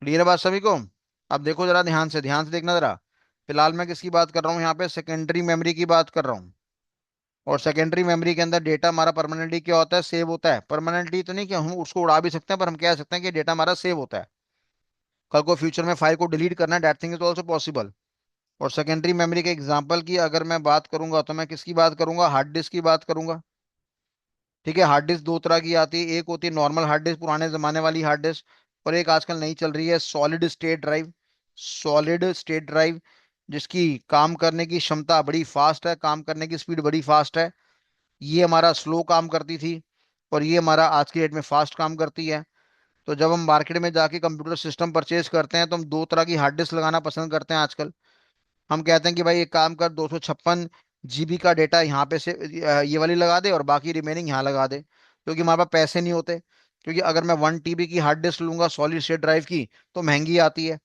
[SPEAKER 1] क्लियर है बात सभी को? अब देखो जरा, ध्यान से देखना जरा। फिलहाल मैं किसकी बात कर रहा हूँ यहाँ पे? सेकेंडरी मेमोरी की बात कर रहा हूँ। और सेकेंडरी मेमोरी के अंदर डेटा हमारा परमानेंटली क्या होता है? सेव होता है। परमानेंटली तो नहीं कि हम उसको उड़ा भी सकते हैं, पर हम कह सकते हैं कि डेटा हमारा सेव होता है। कल को फ्यूचर में फाइल को डिलीट करना है, that thing is also possible. और सेकेंडरी मेमोरी के एग्जांपल की अगर मैं बात करूंगा तो मैं किसकी बात करूंगा? हार्ड डिस्क की बात करूंगा। ठीक है, हार्ड डिस्क दो तरह की आती है, एक होती है नॉर्मल हार्ड डिस्क, पुराने जमाने वाली हार्ड डिस्क, और एक आजकल नई चल रही है solid state drive. Solid state drive जिसकी काम करने की क्षमता बड़ी फास्ट है, काम करने की स्पीड बड़ी फास्ट है। ये हमारा स्लो काम करती थी, और ये हमारा आज की डेट में फास्ट काम करती है। तो जब हम मार्केट में जाके कंप्यूटर सिस्टम परचेज करते हैं तो हम दो तरह की हार्ड डिस्क लगाना पसंद करते हैं आजकल। हम कहते हैं कि भाई एक काम कर, 256 जीबी का डेटा यहाँ पे से ये वाली लगा दे और बाकी रिमेनिंग यहाँ लगा दे, क्योंकि हमारे पास पैसे नहीं होते। क्योंकि अगर मैं 1 TB की हार्ड डिस्क लूंगा सॉलिड स्टेट ड्राइव की, तो महंगी आती है।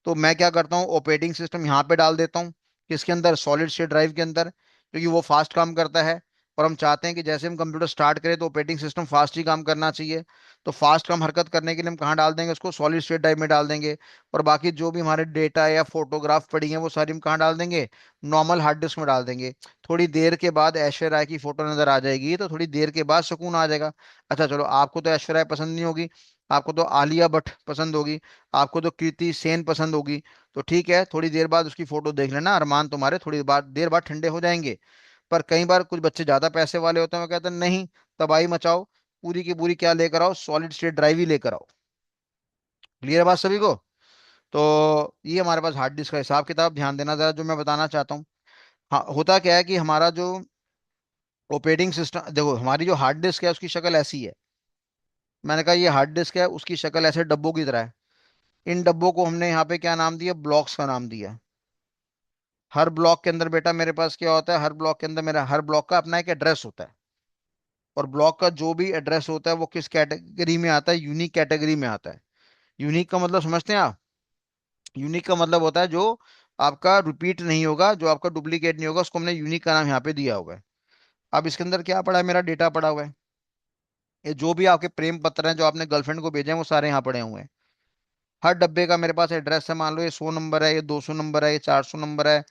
[SPEAKER 1] तो मैं क्या करता हूँ, ऑपरेटिंग सिस्टम यहाँ पे डाल देता हूँ, किसके अंदर, सॉलिड स्टेट ड्राइव के अंदर, क्योंकि वो फास्ट काम करता है। और हम चाहते हैं कि जैसे हम कंप्यूटर स्टार्ट करें तो ऑपरेटिंग सिस्टम फास्ट ही काम करना चाहिए। तो फास्ट काम हरकत करने के लिए हम कहाँ डाल देंगे उसको, सॉलिड स्टेट ड्राइव में डाल देंगे। और बाकी जो भी हमारे डेटा या फोटोग्राफ पड़ी हैं वो सारी हम कहाँ डाल देंगे, नॉर्मल हार्ड डिस्क में डाल देंगे। थोड़ी देर के बाद ऐश्वर्या राय की फोटो नजर आ जाएगी, तो थोड़ी देर के बाद सुकून आ जाएगा। अच्छा चलो, आपको तो ऐश्वर्या राय पसंद नहीं होगी, आपको तो आलिया भट्ट पसंद होगी, आपको तो कृति सेन पसंद होगी। तो ठीक है, थोड़ी देर बाद उसकी फोटो देख लेना, अरमान तुम्हारे थोड़ी देर बाद ठंडे हो जाएंगे। पर कई बार कुछ बच्चे ज्यादा पैसे वाले होते हैं, वो कहते हैं नहीं, तबाही मचाओ, पूरी की पूरी क्या लेकर आओ, सॉलिड स्टेट ड्राइव ही लेकर आओ। क्लियर है बात सभी को? तो ये हमारे पास हार्ड डिस्क का हिसाब किताब, ध्यान देना जरा जो मैं बताना चाहता हूँ। हाँ, होता क्या है कि हमारा जो ऑपरेटिंग सिस्टम, देखो हमारी जो हार्ड डिस्क है उसकी शक्ल ऐसी है। मैंने कहा ये हार्ड डिस्क है, उसकी शक्ल ऐसे डब्बों की तरह है। इन डब्बों को हमने यहाँ पे क्या नाम दिया, ब्लॉक्स का नाम दिया। हर ब्लॉक के अंदर बेटा मेरे पास क्या होता है, हर ब्लॉक के अंदर मेरा हर ब्लॉक का अपना एक एड्रेस होता है। और ब्लॉक का जो भी एड्रेस होता है वो किस कैटेगरी में आता है, यूनिक कैटेगरी में आता है। यूनिक का मतलब समझते हैं आप? यूनिक का मतलब होता है जो आपका रिपीट नहीं होगा, जो आपका डुप्लीकेट नहीं होगा, उसको हमने यूनिक का नाम यहाँ पे दिया हुआ है। अब इसके अंदर क्या पड़ा है, मेरा डेटा पड़ा हुआ है। ये जो भी आपके प्रेम पत्र हैं जो आपने गर्लफ्रेंड को भेजे हैं वो सारे यहाँ पड़े हुए हैं। हर डब्बे का मेरे पास एड्रेस है, मान लो ये 100 नंबर है, ये 200 नंबर है, ये 400 नंबर है,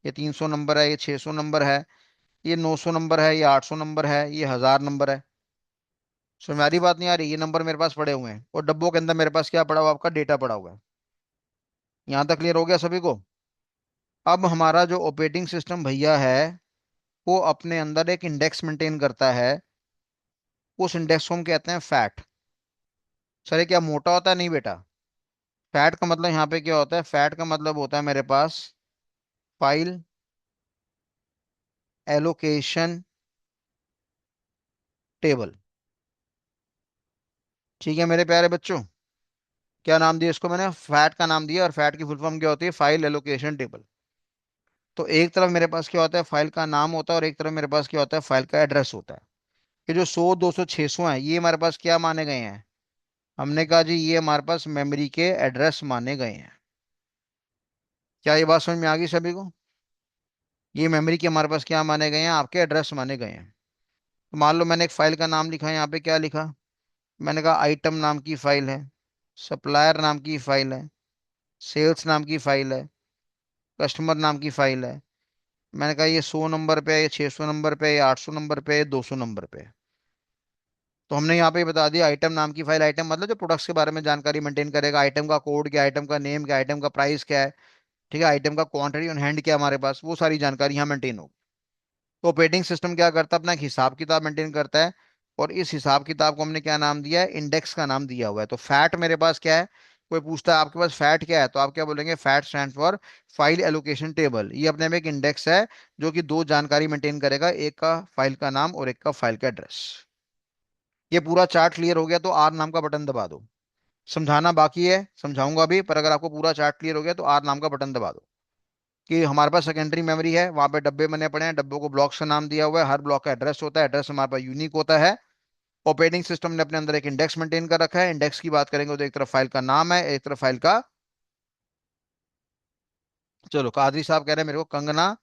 [SPEAKER 1] ये 300 नंबर है, ये 600 नंबर है, ये 900 नंबर है, ये 800 नंबर है, ये 1000 नंबर है। सो हमारी बात नहीं आ रही, ये नंबर मेरे पास पड़े हुए हैं और डब्बों के अंदर मेरे पास क्या पड़ा हुआ, आपका डेटा पड़ा हुआ है। यहाँ तक क्लियर हो गया सभी को? अब हमारा जो ऑपरेटिंग सिस्टम भैया है, वो अपने अंदर एक इंडेक्स मेंटेन करता है। उस इंडेक्स को हम कहते हैं फैट। सर ये क्या मोटा होता है? नहीं बेटा। फैट का मतलब यहाँ पे क्या होता है, फैट का मतलब होता है मेरे पास फाइल एलोकेशन टेबल। ठीक है मेरे प्यारे बच्चों, क्या नाम दिया इसको मैंने, फैट का नाम दिया। और फैट की फुल फॉर्म क्या होती है, फाइल एलोकेशन टेबल। तो एक तरफ मेरे पास क्या होता है, फाइल का नाम होता है, और एक तरफ मेरे पास क्या होता है, फाइल का एड्रेस होता है। कि जो 100 200 600 है, ये हमारे पास क्या माने गए हैं, हमने कहा जी ये हमारे पास मेमोरी के एड्रेस माने गए हैं। क्या ये बात समझ में आ गई सभी को? ये मेमोरी के हमारे पास क्या माने गए हैं, आपके एड्रेस माने गए हैं। तो मान लो मैंने एक फाइल का नाम लिखा है, यहाँ पे क्या लिखा, मैंने कहा आइटम नाम की फाइल है, सप्लायर नाम की फाइल है, सेल्स नाम की फाइल है, कस्टमर नाम की फाइल है। मैंने कहा ये 100 नंबर पे है, ये 600 नंबर पे है, ये 800 नंबर पे है, ये 200 नंबर पे है। तो हमने यहाँ पे बता दिया आइटम नाम की फाइल, आइटम मतलब जो प्रोडक्ट्स के बारे में जानकारी मेंटेन करेगा, आइटम का कोड क्या है, आइटम का नेम क्या है, आइटम का प्राइस क्या है, ठीक है, आइटम का क्वांटिटी ऑन हैंड क्या है हमारे पास, वो सारी जानकारी यहाँ मेंटेन होगी। तो ऑपरेटिंग सिस्टम क्या करता है, अपना एक हिसाब किताब मेंटेन करता है। और इस हिसाब किताब को हमने क्या नाम दिया है, इंडेक्स का नाम दिया हुआ है। तो फैट मेरे पास क्या है, कोई पूछता है आपके पास फैट क्या है, तो आप क्या बोलेंगे, fat stand for file allocation table. ये अपने में एक इंडेक्स है जो कि दो जानकारी मेंटेन करेगा, एक का फाइल का नाम और एक का फाइल का एड्रेस। ये पूरा चार्ट क्लियर हो गया तो आर नाम का बटन दबा दो। समझाना बाकी है, समझाऊंगा अभी, पर अगर आपको पूरा चार्ट क्लियर हो गया तो आर नाम का बटन दबा दो। कि हमारे पास सेकेंडरी मेमोरी है, वहां पे डब्बे बने पड़े हैं, डब्बों को ब्लॉक्स का नाम दिया हुआ है, हर ब्लॉक का एड्रेस होता है, एड्रेस हमारे पास यूनिक होता है। ऑपरेटिंग सिस्टम ने अपने अंदर एक इंडेक्स मेंटेन कर रखा है। इंडेक्स की बात करेंगे तो एक तरफ फाइल का नाम है, एक तरफ फाइल का, चलो कादरी साहब कह रहे हैं मेरे को कंगना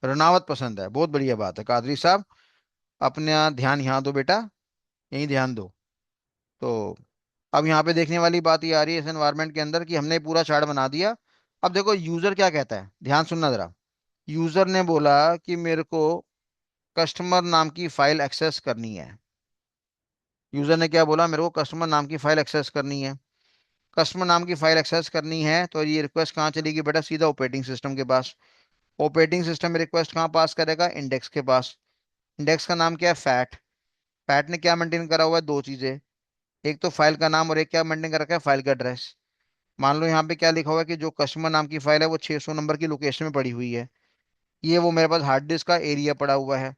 [SPEAKER 1] रनावत पसंद है, बहुत बढ़िया बात है कादरी साहब। अपने यहाँ ध्यान यहाँ दो बेटा, यहीं ध्यान दो। तो अब यहाँ पे देखने वाली बात ये आ रही है इस एनवायरनमेंट के अंदर कि हमने पूरा चार्ट बना दिया। अब देखो यूजर क्या कहता है, ध्यान सुनना जरा। यूजर ने बोला कि मेरे को कस्टमर नाम की फाइल एक्सेस करनी है। यूजर ने क्या बोला, मेरे को कस्टमर नाम की फाइल एक्सेस करनी है। कस्टमर नाम की फाइल एक्सेस करनी है तो ये रिक्वेस्ट कहाँ चलेगी बेटा, सीधा ऑपरेटिंग सिस्टम के पास। ऑपरेटिंग सिस्टम रिक्वेस्ट कहाँ पास करेगा, इंडेक्स के पास। इंडेक्स का नाम क्या है, फैट। फैट ने क्या मेंटेन करा हुआ है, दो चीजें, एक तो फाइल का नाम और एक क्या मेंटेन कर रखा है, फाइल का एड्रेस। मान लो यहाँ पे क्या लिखा हुआ है कि जो कस्टमर नाम की फाइल है वो 600 नंबर की लोकेशन में पड़ी हुई है। ये वो मेरे पास हार्ड डिस्क का एरिया पड़ा हुआ है।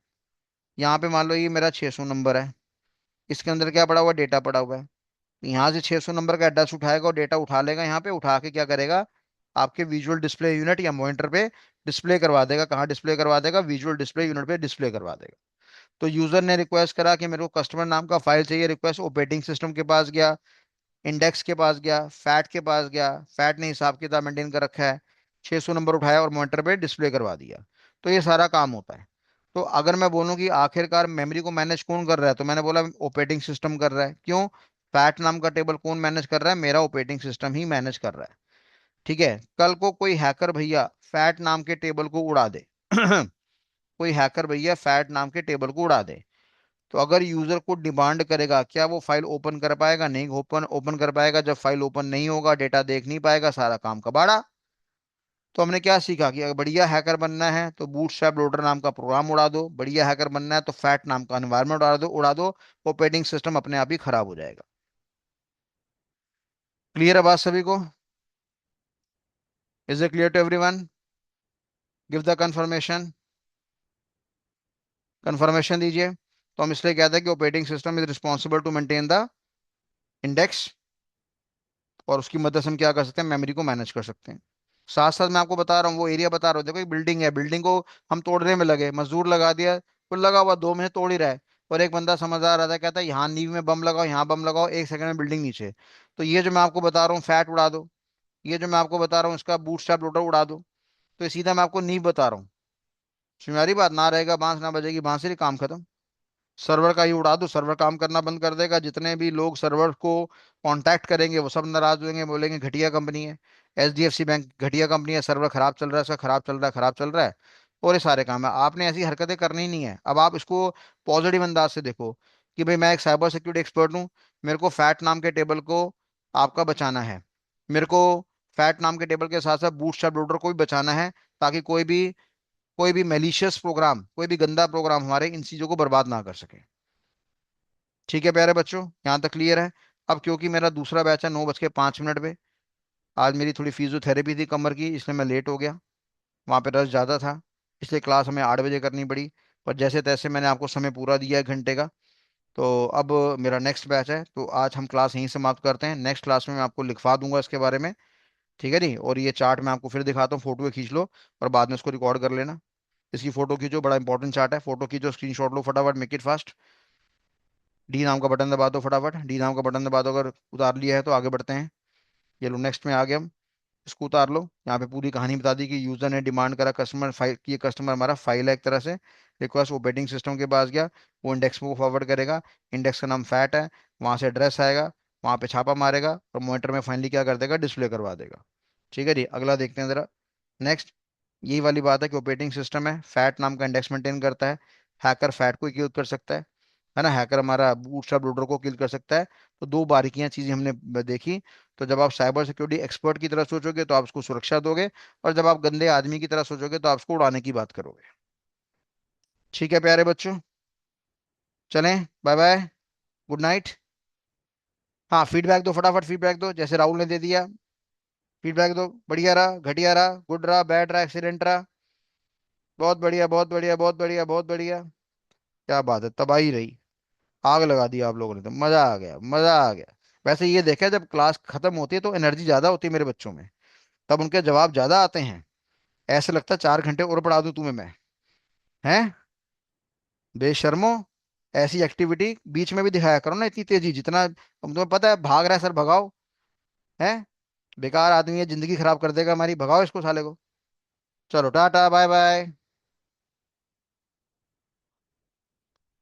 [SPEAKER 1] यहाँ पे मान लो ये मेरा 600 नंबर है, इसके अंदर क्या पड़ा हुआ है, डेटा पड़ा हुआ है। यहाँ से 600 नंबर का एड्रेस उठाएगा और डेटा उठा लेगा, यहाँ पे उठा के क्या करेगा, आपके विजुअल डिस्प्ले यूनिट या मॉनिटर पे डिस्प्ले करवा देगा। कहाँ डिस्प्ले करवा देगा? विजुअल डिस्प्ले यूनिट पे डिस्प्ले करवा देगा। तो यूजर ने रिक्वेस्ट करा कि मेरे को कस्टमर नाम का फाइल चाहिए, रिक्वेस्ट ऑपरेटिंग सिस्टम के पास गया, इंडेक्स के पास गया, फैट के पास गया, फैट ने हिसाब किताब मेंटेन कर रखा है, 600 नंबर उठाया और मॉनिटर पे डिस्प्ले करवा दिया। तो ये सारा काम होता है। तो अगर मैं बोलूं कि आखिरकार मेमोरी को मैनेज कौन कर रहा है, तो मैंने बोला ऑपरेटिंग सिस्टम कर रहा है। क्यों? फैट नाम का टेबल कौन मैनेज कर रहा है? मेरा ऑपरेटिंग सिस्टम ही मैनेज कर रहा है। ठीक है। कल को कोई हैकर भैया फैट नाम के टेबल को उड़ा दे कोई हैकर भैया फैट नाम के टेबल को उड़ा दे, तो अगर यूजर को डिमांड करेगा, क्या वो फाइल ओपन कर पाएगा? नहीं ओपन ओपन कर पाएगा। जब फाइल ओपन नहीं होगा, डेटा देख नहीं पाएगा, सारा काम कबाड़ा। तो हमने क्या सीखा कि अगर बढ़िया हैकर बनना है तो बूटस्ट्रैप लोडर नाम का प्रोग्राम उड़ा दो, बढ़िया हैकर बनना है तो फैट नाम का एनवायरनमेंट उड़ा दो, ऑपरेटिंग सिस्टम अपने आप ही खराब हो जाएगा। क्लियर है बात सभी को? Is it clear to everyone? Give the confirmation. Confirmation दीजिए। तो हम इसलिए कहते हैं कि operating system is responsible to maintain the index, और उसकी मदद से हम क्या कर सकते हैं? मेमोरी को मैनेज कर सकते हैं। साथ साथ मैं आपको बता रहा हूँ, वो एरिया बता रहा हूँ, देखो एक बिल्डिंग है, बिल्डिंग को हम तोड़ने में लगे, मजदूर लगा दिया, कुल लगा हुआ 2 महीने तोड़ ही रहा है। और एक बंदा समझदार आता है, कहता है यहाँ नींव में बम लगाओ, यहाँ बम लगाओ, 1 सेकंड में बिल्डिंग नीचे। तो ये जो मैं आपको बता रहा हूँ फैट उड़ा दो, ये जो मैं आपको बता रहा हूँ इसका बूटस्ट्रैप लोडर उड़ा दो। तो ये सीधा मैं आपको नींव बता रहा हूँ। तुम्हारी बात, ना रहेगा बांस ना बजेगी बांसुरी, काम खत्म। सर्वर का ही उड़ा दो, सर्वर काम करना बंद कर देगा, जितने भी लोग सर्वर को कांटेक्ट करेंगे वो सब नाराज होंगे, बोलेंगे घटिया कंपनी है, एचडीएफसी बैंक घटिया कंपनी है, सर्वर खराब चल रहा है, उसका खराब चल रहा है, खराब चल रहा है। और ये सारे काम है, आपने ऐसी हरकतें करनी ही नहीं है। अब आप इसको पॉजिटिव अंदाज से देखो कि भाई मैं एक साइबर सिक्योरिटी एक्सपर्ट हूँ, मेरे को फैट नाम के टेबल को आपका बचाना है, मेरे को फैट नाम के टेबल के साथ साथ बूटस्ट्रैप लोडर को भी बचाना है, ताकि कोई भी मेलिशियस प्रोग्राम, कोई भी गंदा प्रोग्राम हमारे इन चीजों को बर्बाद ना कर सके। ठीक है प्यारे बच्चों, यहाँ तक क्लियर है? अब क्योंकि मेरा दूसरा बैच है 9:05 पे, आज मेरी थोड़ी फिजियोथेरेपी थी कमर की, इसलिए मैं लेट हो गया, वहाँ पे रश ज़्यादा था, इसलिए क्लास हमें 8 बजे करनी पड़ी। पर जैसे तैसे मैंने आपको समय पूरा दिया है, 1 घंटे का। तो अब मेरा नेक्स्ट बैच है, तो आज हम क्लास यहीं समाप्त करते हैं। नेक्स्ट क्लास में मैं आपको लिखवा दूंगा इसके बारे में। ठीक है नहीं? और ये चार्ट मैं आपको फिर दिखाता हूँ, फोटो खींच लो और बाद में इसको रिकॉर्ड कर लेना। इसकी फोटो खींचो, बड़ा इंपॉर्टेंट चार्ट है, फोटो खींचो, स्क्रीनशॉट लो फटाफट, मेक इट फास्ट। डी नाम का बटन दबा दो फटाफट, डी नाम का बटन दबा दो, अगर उतार लिया है तो आगे बढ़ते हैं। ये लो नेक्स्ट में आ गए हम, इसको उतार लो। यहाँ पे पूरी कहानी बता दी कि यूजर ने डिमांड करा कस्टमर फाइल की, ये कस्टमर हमारा फाइल है एक तरह से, रिक्वेस्ट ऑपरेटिंग सिस्टम के पास गया, वो इंडेक्स को फॉरवर्ड करेगा, इंडेक्स का नाम फैट है, वहां से एड्रेस आएगा, वहां पे छापा मारेगा और मॉनिटर में फाइनली क्या कर देगा? डिस्प्ले करवा देगा। ठीक है जी, अगला देखते हैं जरा। नेक्स्ट, यही वाली बात है कि ऑपरेटिंग सिस्टम है, फैट नाम का इंडेक्स मेंटेन करता है, हैकर फैट को किल कर सकता है ना, हैकर हमारा बूटस्ट्रैप लोडर को किल कर सकता है। तो दो बारीकियां चीजें हमने देखी। तो जब आप साइबर सिक्योरिटी एक्सपर्ट की तरह सोचोगे तो आप उसको सुरक्षा दोगे, और जब आप गंदे आदमी की तरह सोचोगे तो आप उसको उड़ाने की बात करोगे। ठीक है प्यारे बच्चों, चलें, बाय बाय, गुड नाइट। हाँ फीडबैक दो फटाफट, फीडबैक दो, जैसे राहुल ने दे दिया। फीडबैक दो, बढ़िया रहा, घटिया रहा, गुड रहा, बैड रहा, एक्सीडेंट रहा? बहुत बढ़िया, बहुत बढ़िया, बहुत बढ़िया, बहुत बढ़िया। क्या बात है, तबाही रही, आग लगा दी आप लोगों ने, तो मजा आ गया, मजा आ गया। वैसे ये देखा, जब क्लास खत्म होती है तो एनर्जी ज्यादा होती है मेरे बच्चों में, तब उनके जवाब ज्यादा आते हैं। ऐसे लगता है 4 घंटे और पढ़ा दूं तुम्हें मैं। हैं? बेशर्मो, ऐसी एक्टिविटी बीच में भी दिखाया करो ना, इतनी तेजी, जितना तुम्हें पता है भाग रहा है सर, भगाओ। हैं? बेकार आदमी है, जिंदगी खराब कर देगा हमारी, भगाओ इसको साले को। चलो टाटा बाय बाय।